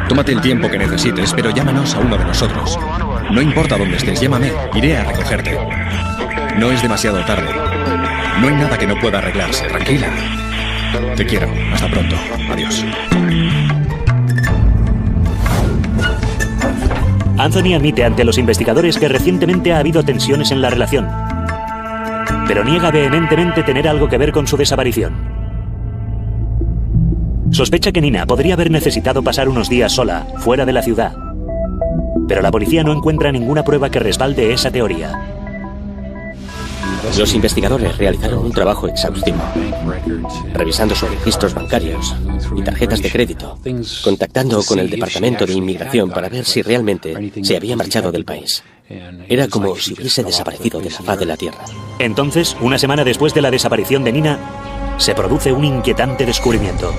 B: Tómate el tiempo que necesites, pero llámanos a uno de nosotros. No importa dónde estés, llámame, iré a recogerte. No es demasiado tarde. No hay nada que no pueda arreglarse, tranquila. Te quiero, hasta pronto, adiós.
C: Anthony admite ante los investigadores que recientemente ha habido tensiones en la relación, pero niega vehementemente tener algo que ver con su desaparición. Sospecha que Nina podría haber necesitado pasar unos días sola, fuera de la ciudad, pero la policía no encuentra ninguna prueba que respalde esa teoría.
G: Los investigadores realizaron un trabajo exhaustivo, revisando sus registros bancarios y tarjetas de crédito, contactando con el Departamento de Inmigración para ver si realmente se había marchado del país. Era como si hubiese desaparecido de la faz de la tierra.
C: Entonces, una semana después de la desaparición de Nina, se produce un inquietante descubrimiento.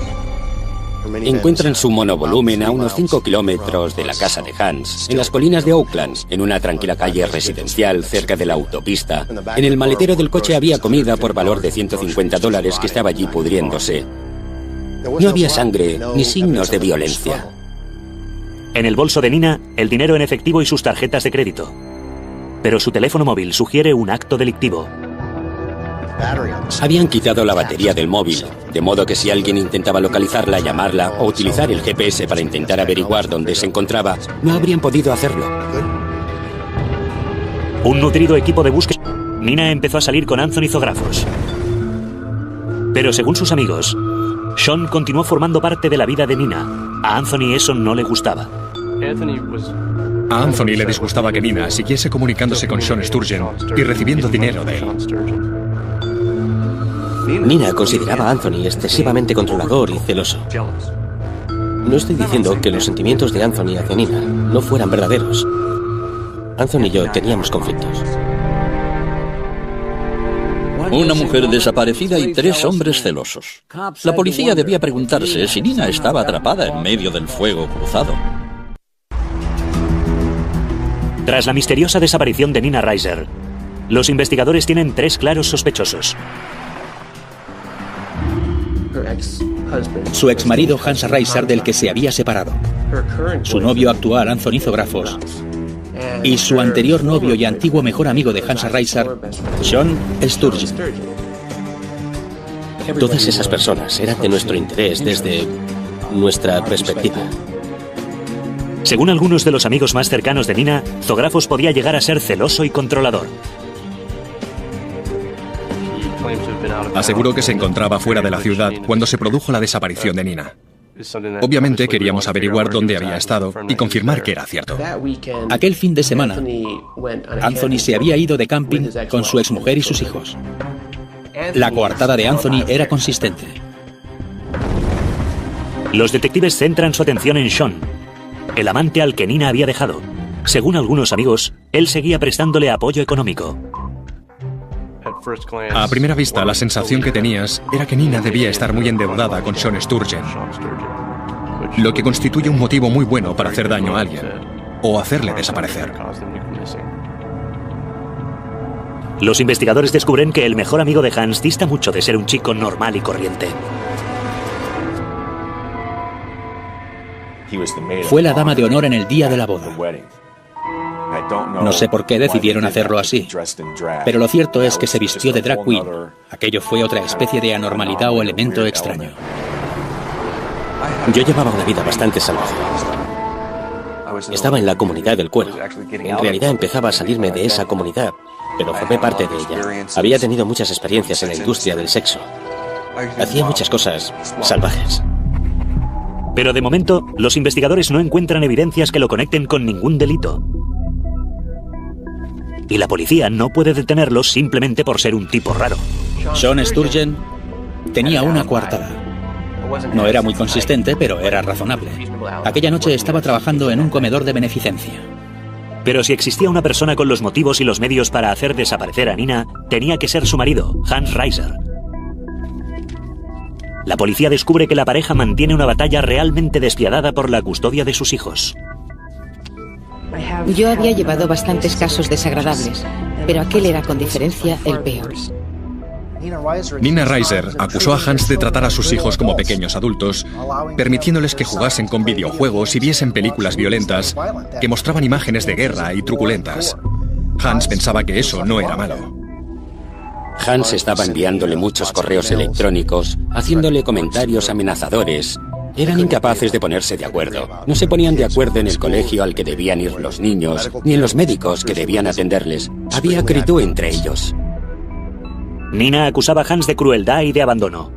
A: Encuentran su monovolumen a unos 5 kilómetros de la casa de Hans, en las colinas de Oakland, en una tranquila calle residencial cerca de la autopista. En el maletero del coche había comida por valor de $150 que estaba allí pudriéndose. No había sangre ni signos de violencia.
C: En el bolso de Nina, el dinero en efectivo y sus tarjetas de crédito. Pero su teléfono móvil sugiere un acto delictivo.
A: Habían quitado la batería del móvil, de modo que si alguien intentaba localizarla, llamarla o utilizar el GPS para intentar averiguar dónde se encontraba, no habrían podido hacerlo.
C: Un nutrido equipo de búsqueda. Nina empezó a salir con Anthony Zographos. Pero según sus amigos, Sean continuó formando parte de la vida de Nina. A Anthony eso no le gustaba.
B: A Anthony le disgustaba que Nina siguiese comunicándose con Sean Sturgeon y recibiendo dinero de él.
G: Nina consideraba a Anthony excesivamente controlador y celoso. No estoy diciendo que los sentimientos de Anthony hacia Nina no fueran verdaderos. Anthony y yo teníamos conflictos.
E: Una mujer desaparecida y 3 hombres celosos. La policía debía preguntarse si Nina estaba atrapada en medio del fuego cruzado.
C: Tras la misteriosa desaparición de Nina Reiser, los investigadores tienen 3 claros sospechosos.
D: Su exmarido Hans Reiser, del que se había separado, su novio actual Anthony Zographos y su anterior novio y antiguo mejor amigo de Hans Reiser, Sean Sturgeon.
G: Todas esas personas eran de nuestro interés desde nuestra perspectiva.
C: Según algunos de los amigos más cercanos de Nina, Zographos podía llegar a ser celoso y controlador.
B: Aseguró que se encontraba fuera de la ciudad cuando se produjo la desaparición de Nina. Obviamente queríamos averiguar dónde había estado y confirmar que era cierto.
D: Aquel fin de semana, Anthony se había ido de camping con su exmujer y sus hijos. La coartada de Anthony era consistente.
C: Los detectives centran su atención en Sean, el amante al que Nina había dejado. Según algunos amigos, él seguía prestándole apoyo económico.
B: A primera vista, la sensación que tenías era que Nina debía estar muy endeudada con Sean Sturgeon. lo que constituye un motivo muy bueno para hacer daño a alguien o hacerle desaparecer.
C: Los investigadores descubren que el mejor amigo de Hans dista mucho de ser un chico normal y corriente.
D: Fue la dama de honor en el día de la boda. No sé por qué decidieron hacerlo así, pero lo cierto es que se vistió de drag queen. Aquello fue otra especie de anormalidad o elemento extraño.
G: Yo llevaba una vida bastante salvaje. Estaba en la comunidad del cuero. En realidad empezaba a salirme de esa comunidad, pero formé parte de ella. Había tenido muchas experiencias en la industria del sexo. Hacía muchas cosas salvajes.
C: Pero de momento, los investigadores no encuentran evidencias que lo conecten con ningún delito. Y la policía no puede detenerlo simplemente por ser un tipo raro.
D: Sean Sturgeon tenía una coartada. No era muy consistente, pero era razonable. Aquella noche estaba trabajando en un comedor de beneficencia.
C: Pero si existía una persona con los motivos y los medios para hacer desaparecer a Nina, tenía que ser su marido, Hans Reiser. La policía descubre que la pareja mantiene una batalla realmente despiadada por la custodia de sus hijos.
F: Yo había llevado bastantes casos desagradables, pero aquel era con diferencia el peor.
B: Nina Reiser acusó a Hans de tratar a sus hijos como pequeños adultos, permitiéndoles que jugasen con videojuegos y viesen películas violentas que mostraban imágenes de guerra y truculentas. Hans pensaba que eso no era malo.
A: Hans estaba enviándole muchos correos electrónicos, haciéndole comentarios amenazadores. Eran incapaces de ponerse de acuerdo. No se ponían de acuerdo en el colegio al que debían ir los niños, ni en los médicos que debían atenderles. Había acritud entre ellos.
C: Nina acusaba a Hans de crueldad y de abandono.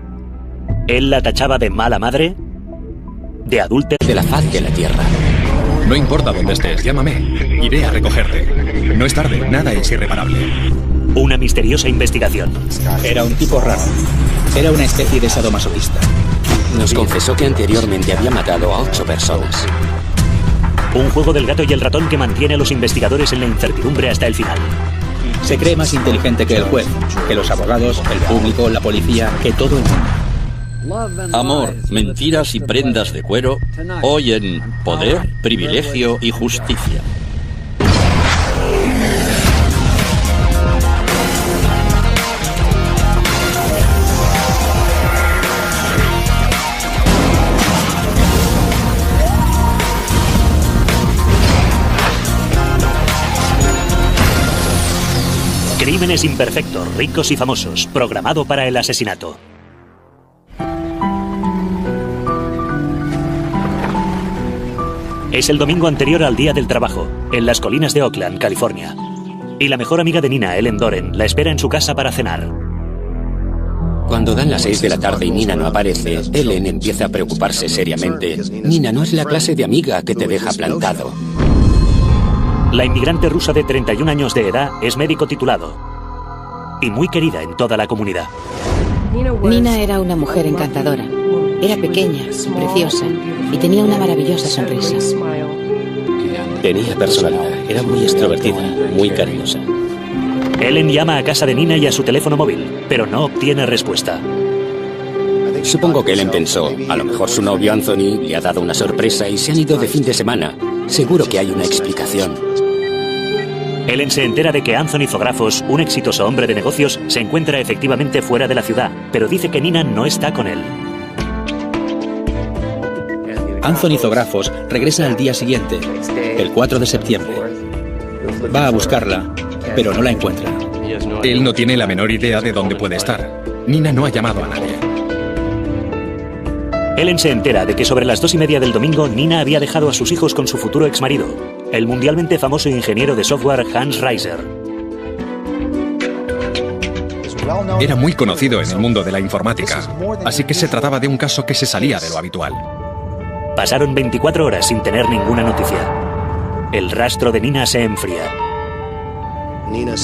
C: Él la tachaba de mala madre, de adúltera,
A: de la faz de la tierra.
B: No importa dónde estés, llámame. Iré a recogerte. No es tarde, nada es irreparable.
C: Una misteriosa investigación.
D: Era un tipo raro. Era una especie de sadomasoquista.
A: Nos confesó que anteriormente había matado a 8 personas.
C: Un juego del gato y el ratón que mantiene a los investigadores en la incertidumbre hasta el final.
D: Se cree más inteligente que el juez, que los abogados, el público, la policía, que todo el mundo.
E: Amor, mentiras y prendas de cuero, hoy en Poder, Privilegio y Justicia.
C: Crímenes imperfectos, ricos y famosos, programado para el asesinato. Es el domingo anterior al Día del Trabajo, en las colinas de Oakland, California. Y la mejor amiga de Nina, Ellen Doren, la espera en su casa para cenar.
A: Cuando dan las 6 de la tarde y Nina no aparece, Ellen empieza a preocuparse seriamente. Nina no es la clase de amiga que te deja plantado.
C: La inmigrante rusa de 31 años de edad es médico titulado y muy querida en toda la comunidad.
F: Nina era una mujer encantadora. Era pequeña, preciosa y tenía una maravillosa sonrisa.
G: Tenía personalidad, era muy extrovertida, muy cariñosa.
C: Ellen llama a casa de Nina y a su teléfono móvil, pero no obtiene respuesta.
A: Supongo que Ellen pensó, a lo mejor su novio Anthony le ha dado una sorpresa y se han ido de fin de semana. Seguro que hay una explicación.
C: Ellen se entera de que Anthony Zographos, un exitoso hombre de negocios, se encuentra efectivamente fuera de la ciudad, pero dice que Nina no está con él.
D: Anthony Zographos regresa al día siguiente, el 4 de septiembre. Va a buscarla, pero no la encuentra.
B: Él no tiene la menor idea de dónde puede estar. Nina no ha llamado a nadie.
C: Ellen se entera de que sobre las 2:30 del domingo Nina había dejado a sus hijos con su futuro exmarido, el mundialmente famoso ingeniero de software Hans Reiser.
B: Era muy conocido en el mundo de la informática, así que se trataba de un caso que se salía de lo habitual.
C: Pasaron 24 horas sin tener ninguna noticia. El rastro de Nina se enfría.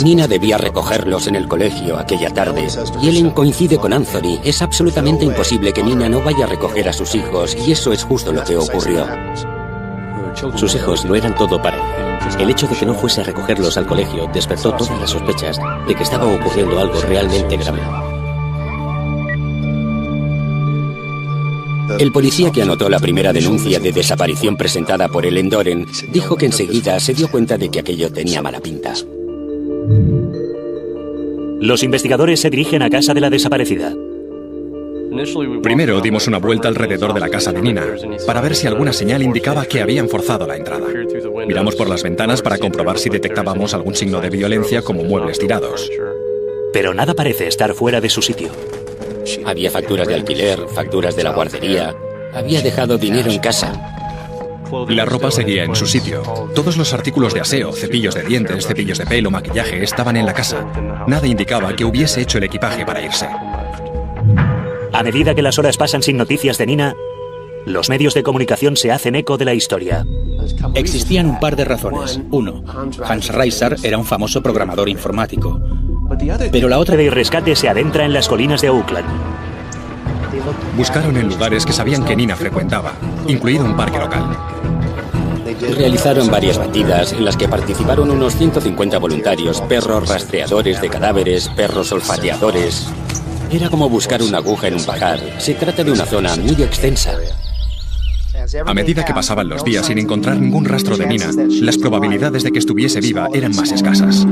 A: Nina debía recogerlos en el colegio aquella tarde y Ellen coincide con Anthony. Es absolutamente imposible que Nina no vaya a recoger a sus hijos y eso es justo lo que ocurrió.
G: Sus hijos no eran todo para ella. El hecho de que no fuese a recogerlos al colegio despertó todas las sospechas de que estaba ocurriendo algo realmente grave.
A: El policía que anotó la primera denuncia de desaparición presentada por él en Doren dijo que enseguida se dio cuenta de que aquello tenía mala pinta.
C: Los investigadores se dirigen a casa de la desaparecida.
B: Primero dimos una vuelta alrededor de la casa de Nina para ver si alguna señal indicaba que habían forzado la entrada. Miramos por las ventanas para comprobar si detectábamos algún signo de violencia, como muebles tirados.
C: Pero nada parece estar fuera de su sitio.
A: Había facturas de alquiler, facturas de la guardería. Había dejado dinero en casa.
B: La ropa seguía en su sitio. Todos los artículos de aseo, cepillos de dientes, cepillos de pelo, maquillaje, estaban en la casa. Nada indicaba que hubiese hecho el equipaje para irse.
C: A medida que las horas pasan sin noticias de Nina, los medios de comunicación se hacen eco de la historia.
D: Existían un par de razones. Uno, Hans Reiser era un famoso programador informático. Pero la otra
C: de rescate se adentra en las colinas de Oakland.
B: Buscaron en lugares que sabían que Nina frecuentaba, incluido un parque local.
A: Realizaron varias batidas en las que participaron unos 150 voluntarios, perros rastreadores de cadáveres, perros olfateadores. Era como buscar una aguja en un pajar. Se trata de una zona muy extensa.
B: A medida que pasaban los días sin encontrar ningún rastro de Nina, las probabilidades de que estuviese viva eran más escasas.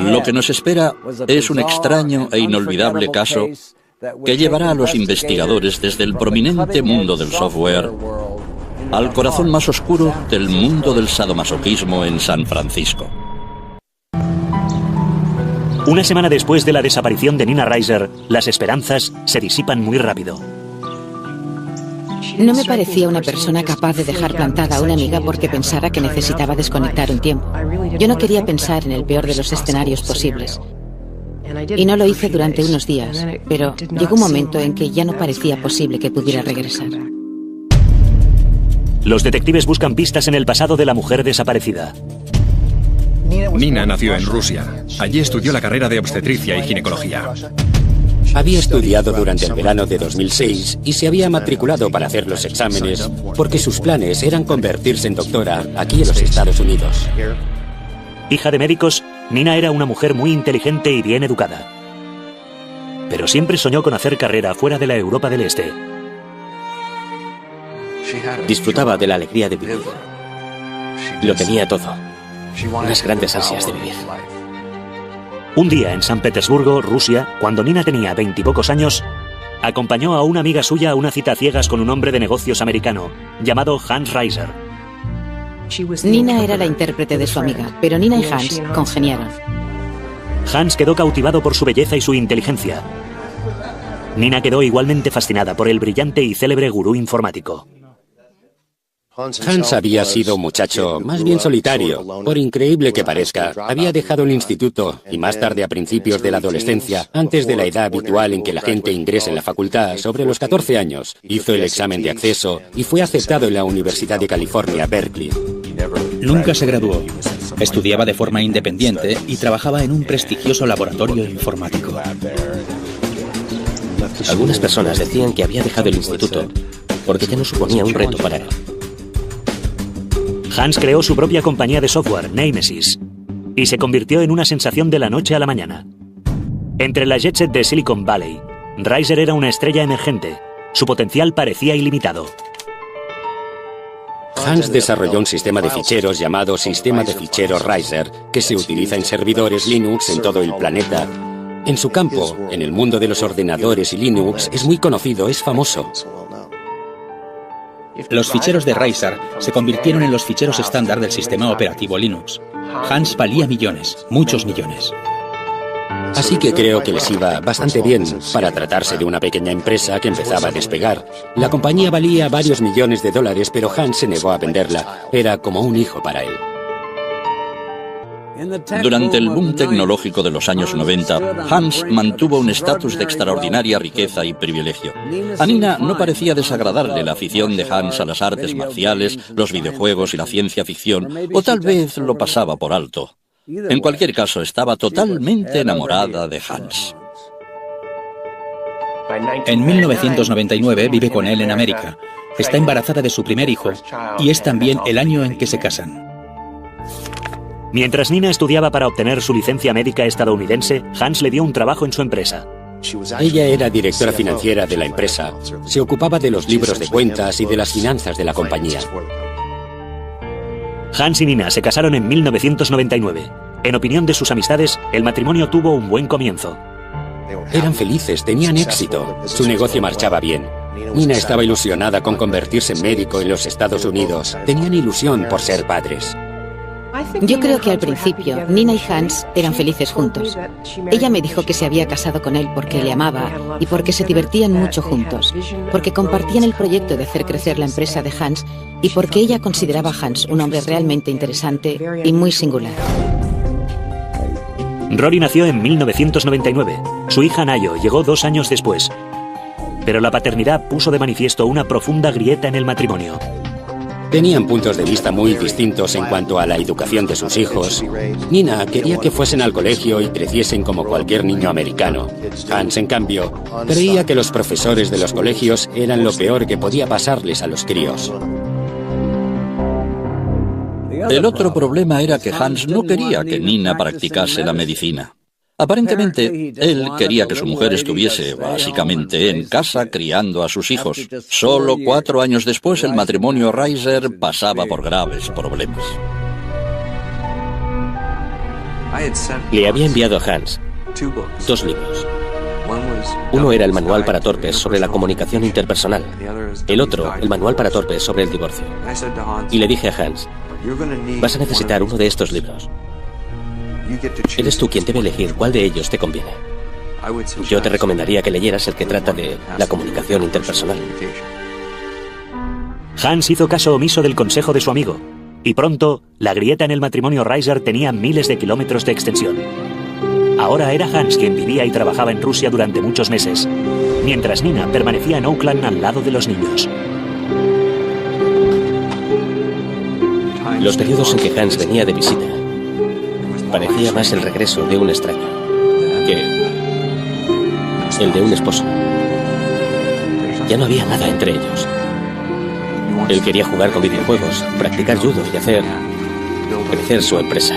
E: Lo que nos espera es un extraño e inolvidable caso que llevará a los investigadores desde el prominente mundo del software al corazón más oscuro del mundo del sadomasoquismo en San Francisco.
C: Una semana después de la desaparición de Nina Reiser, las esperanzas se disipan muy rápido.
F: No me parecía una persona capaz de dejar plantada a una amiga porque pensara que necesitaba desconectar un tiempo. Yo no quería pensar en el peor de los escenarios posibles. Y no lo hice durante unos días, pero llegó un momento en que ya no parecía posible que pudiera regresar.
C: Los detectives buscan pistas en el pasado de la mujer desaparecida.
B: Nina nació en Rusia. Allí estudió la carrera de obstetricia y ginecología.
A: Había estudiado durante el verano de 2006 y se había matriculado para hacer los exámenes porque sus planes eran convertirse en doctora aquí en los Estados Unidos.
C: Hija de médicos, Nina era una mujer muy inteligente y bien educada. Pero siempre soñó con hacer carrera fuera de la Europa del Este.
G: Disfrutaba de la alegría de vivir. Lo tenía todo. Unas grandes ansias de vivir.
C: Un día en San Petersburgo, Rusia, cuando Nina tenía 20 y pocos años, acompañó a una amiga suya a una cita a ciegas con un hombre de negocios americano llamado Hans Reiser.
F: Nina era la intérprete de su amiga, pero Nina y Hans congeniaron.
C: Hans quedó cautivado por su belleza y su inteligencia. Nina quedó igualmente fascinada por el brillante y célebre gurú informático.
A: Hans había sido un muchacho más bien solitario. Por increíble que parezca, había dejado el instituto y más tarde, a principios de la adolescencia, antes de la edad habitual en que la gente ingresa en la facultad, sobre los 14 años, hizo el examen de acceso y fue aceptado en la Universidad de California, Berkeley.
D: Nunca se graduó. Estudiaba de forma independiente y trabajaba en un prestigioso laboratorio informático.
G: Algunas personas decían que había dejado el instituto porque ya no suponía un reto para él.
C: Hans creó su propia compañía de software, Nemesis, y se convirtió en una sensación de la noche a la mañana. Entre la jet set de Silicon Valley, Reiser era una estrella emergente. Su potencial parecía ilimitado.
A: Hans desarrolló un sistema de ficheros llamado Sistema de Ficheros Reiser, que se utiliza en servidores Linux en todo el planeta. En su campo, en el mundo de los ordenadores y Linux, es muy conocido, es famoso.
D: Los ficheros de Reiser se convirtieron en los ficheros estándar del sistema operativo Linux. Hans valía millones, muchos millones.
A: Así que creo que les iba bastante bien para tratarse de una pequeña empresa que empezaba a despegar. La compañía valía varios millones de dólares, pero Hans se negó a venderla. Era como un hijo para él.
E: Durante el boom tecnológico de los años 90, Hans mantuvo un estatus de extraordinaria riqueza y privilegio. A Nina no parecía desagradarle la afición de Hans a las artes marciales, los videojuegos y la ciencia ficción, o tal vez lo pasaba por alto. En cualquier caso, estaba totalmente enamorada de Hans.
D: En 1999 vive con él en América. Está embarazada de su primer hijo y es también el año en que se casan.
C: Mientras Nina estudiaba para obtener su licencia médica estadounidense, Hans le dio un trabajo en su empresa.
A: Ella era directora financiera de la empresa. Se ocupaba de los libros de cuentas y de las finanzas de la compañía.
C: Hans y Nina se casaron en 1999. En opinión de sus amistades, el matrimonio tuvo un buen comienzo.
A: Eran felices, tenían éxito. Su negocio marchaba bien. Nina estaba ilusionada con convertirse en médico en los Estados Unidos. Tenían ilusión por ser padres.
F: Yo creo que al principio Nina y Hans eran felices juntos. Ella me dijo que se había casado con él porque le amaba y porque se divertían mucho juntos, porque compartían el proyecto de hacer crecer la empresa de Hans y porque ella consideraba a Hans un hombre realmente interesante y muy singular.
C: Rory nació en 1999. Su hija Nayo llegó 2 años después. Pero la paternidad puso de manifiesto una profunda grieta en el matrimonio.
A: Tenían puntos de vista muy distintos en cuanto a la educación de sus hijos. Nina quería que fuesen al colegio y creciesen como cualquier niño americano. Hans, en cambio, creía que los profesores de los colegios eran lo peor que podía pasarles a los críos.
E: El otro problema era que Hans no quería que Nina practicase la medicina. Aparentemente, él quería que su mujer estuviese básicamente en casa criando a sus hijos. Solo 4 años después, el matrimonio Reiser pasaba por graves problemas.
G: Le había enviado a Hans 2 libros. Uno era el manual para torpes sobre la comunicación interpersonal. El otro, el manual para torpes sobre el divorcio. Y le dije a Hans, vas a necesitar uno de estos libros. Eres tú quien debe elegir cuál de ellos te conviene. Yo te recomendaría que leyeras el que trata de la comunicación interpersonal.
C: Hans hizo caso omiso del consejo de su amigo, y pronto la grieta en el matrimonio Reiser tenía miles de kilómetros de extensión. Ahora era Hans quien vivía y trabajaba en Rusia durante muchos meses, mientras Nina permanecía en Oakland al lado de los niños.
G: Los periodos en que Hans venía de visita parecía más el regreso de un extraño que el de un esposo. Ya no había nada entre ellos. Él quería jugar con videojuegos, practicar judo y hacer crecer su empresa.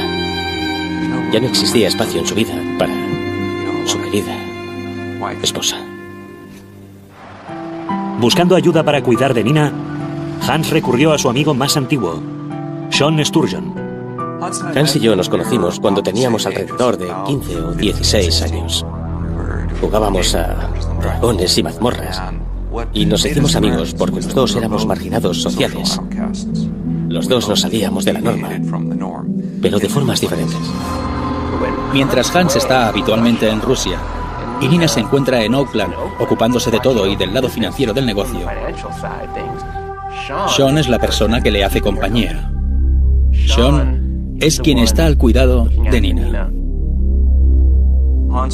G: Ya no existía espacio en su vida para su querida esposa.
C: Buscando ayuda para cuidar de Nina, Hans recurrió a su amigo más antiguo, Sean Sturgeon.
G: Hans y yo nos conocimos cuando teníamos alrededor de 15 o 16 años. Jugábamos a dragones y mazmorras y nos hicimos amigos porque los dos éramos marginados sociales. Los dos nos salíamos de la norma, pero de formas diferentes.
D: Mientras Hans está habitualmente en Rusia y Nina se encuentra en Oakland ocupándose de todo y del lado financiero del negocio, Sean es la persona que le hace compañía. Sean es quien está al cuidado de Nina.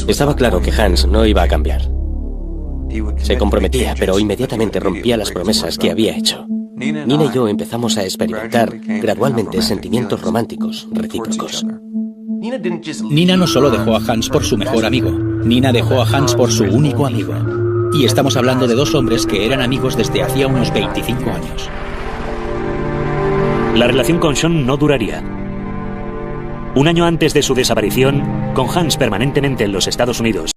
G: Estaba claro que Hans no iba a cambiar. Se comprometía, pero inmediatamente rompía las promesas que había hecho. Nina y yo empezamos a experimentar gradualmente sentimientos románticos recíprocos.
D: Nina no solo dejó a Hans por su mejor amigo, Nina dejó a Hans por su único amigo. Y estamos hablando de 2 hombres que eran amigos desde hacía unos 25 años.
C: La relación con Sean no duraría. Un año antes de su desaparición, con Hans permanentemente en los Estados Unidos,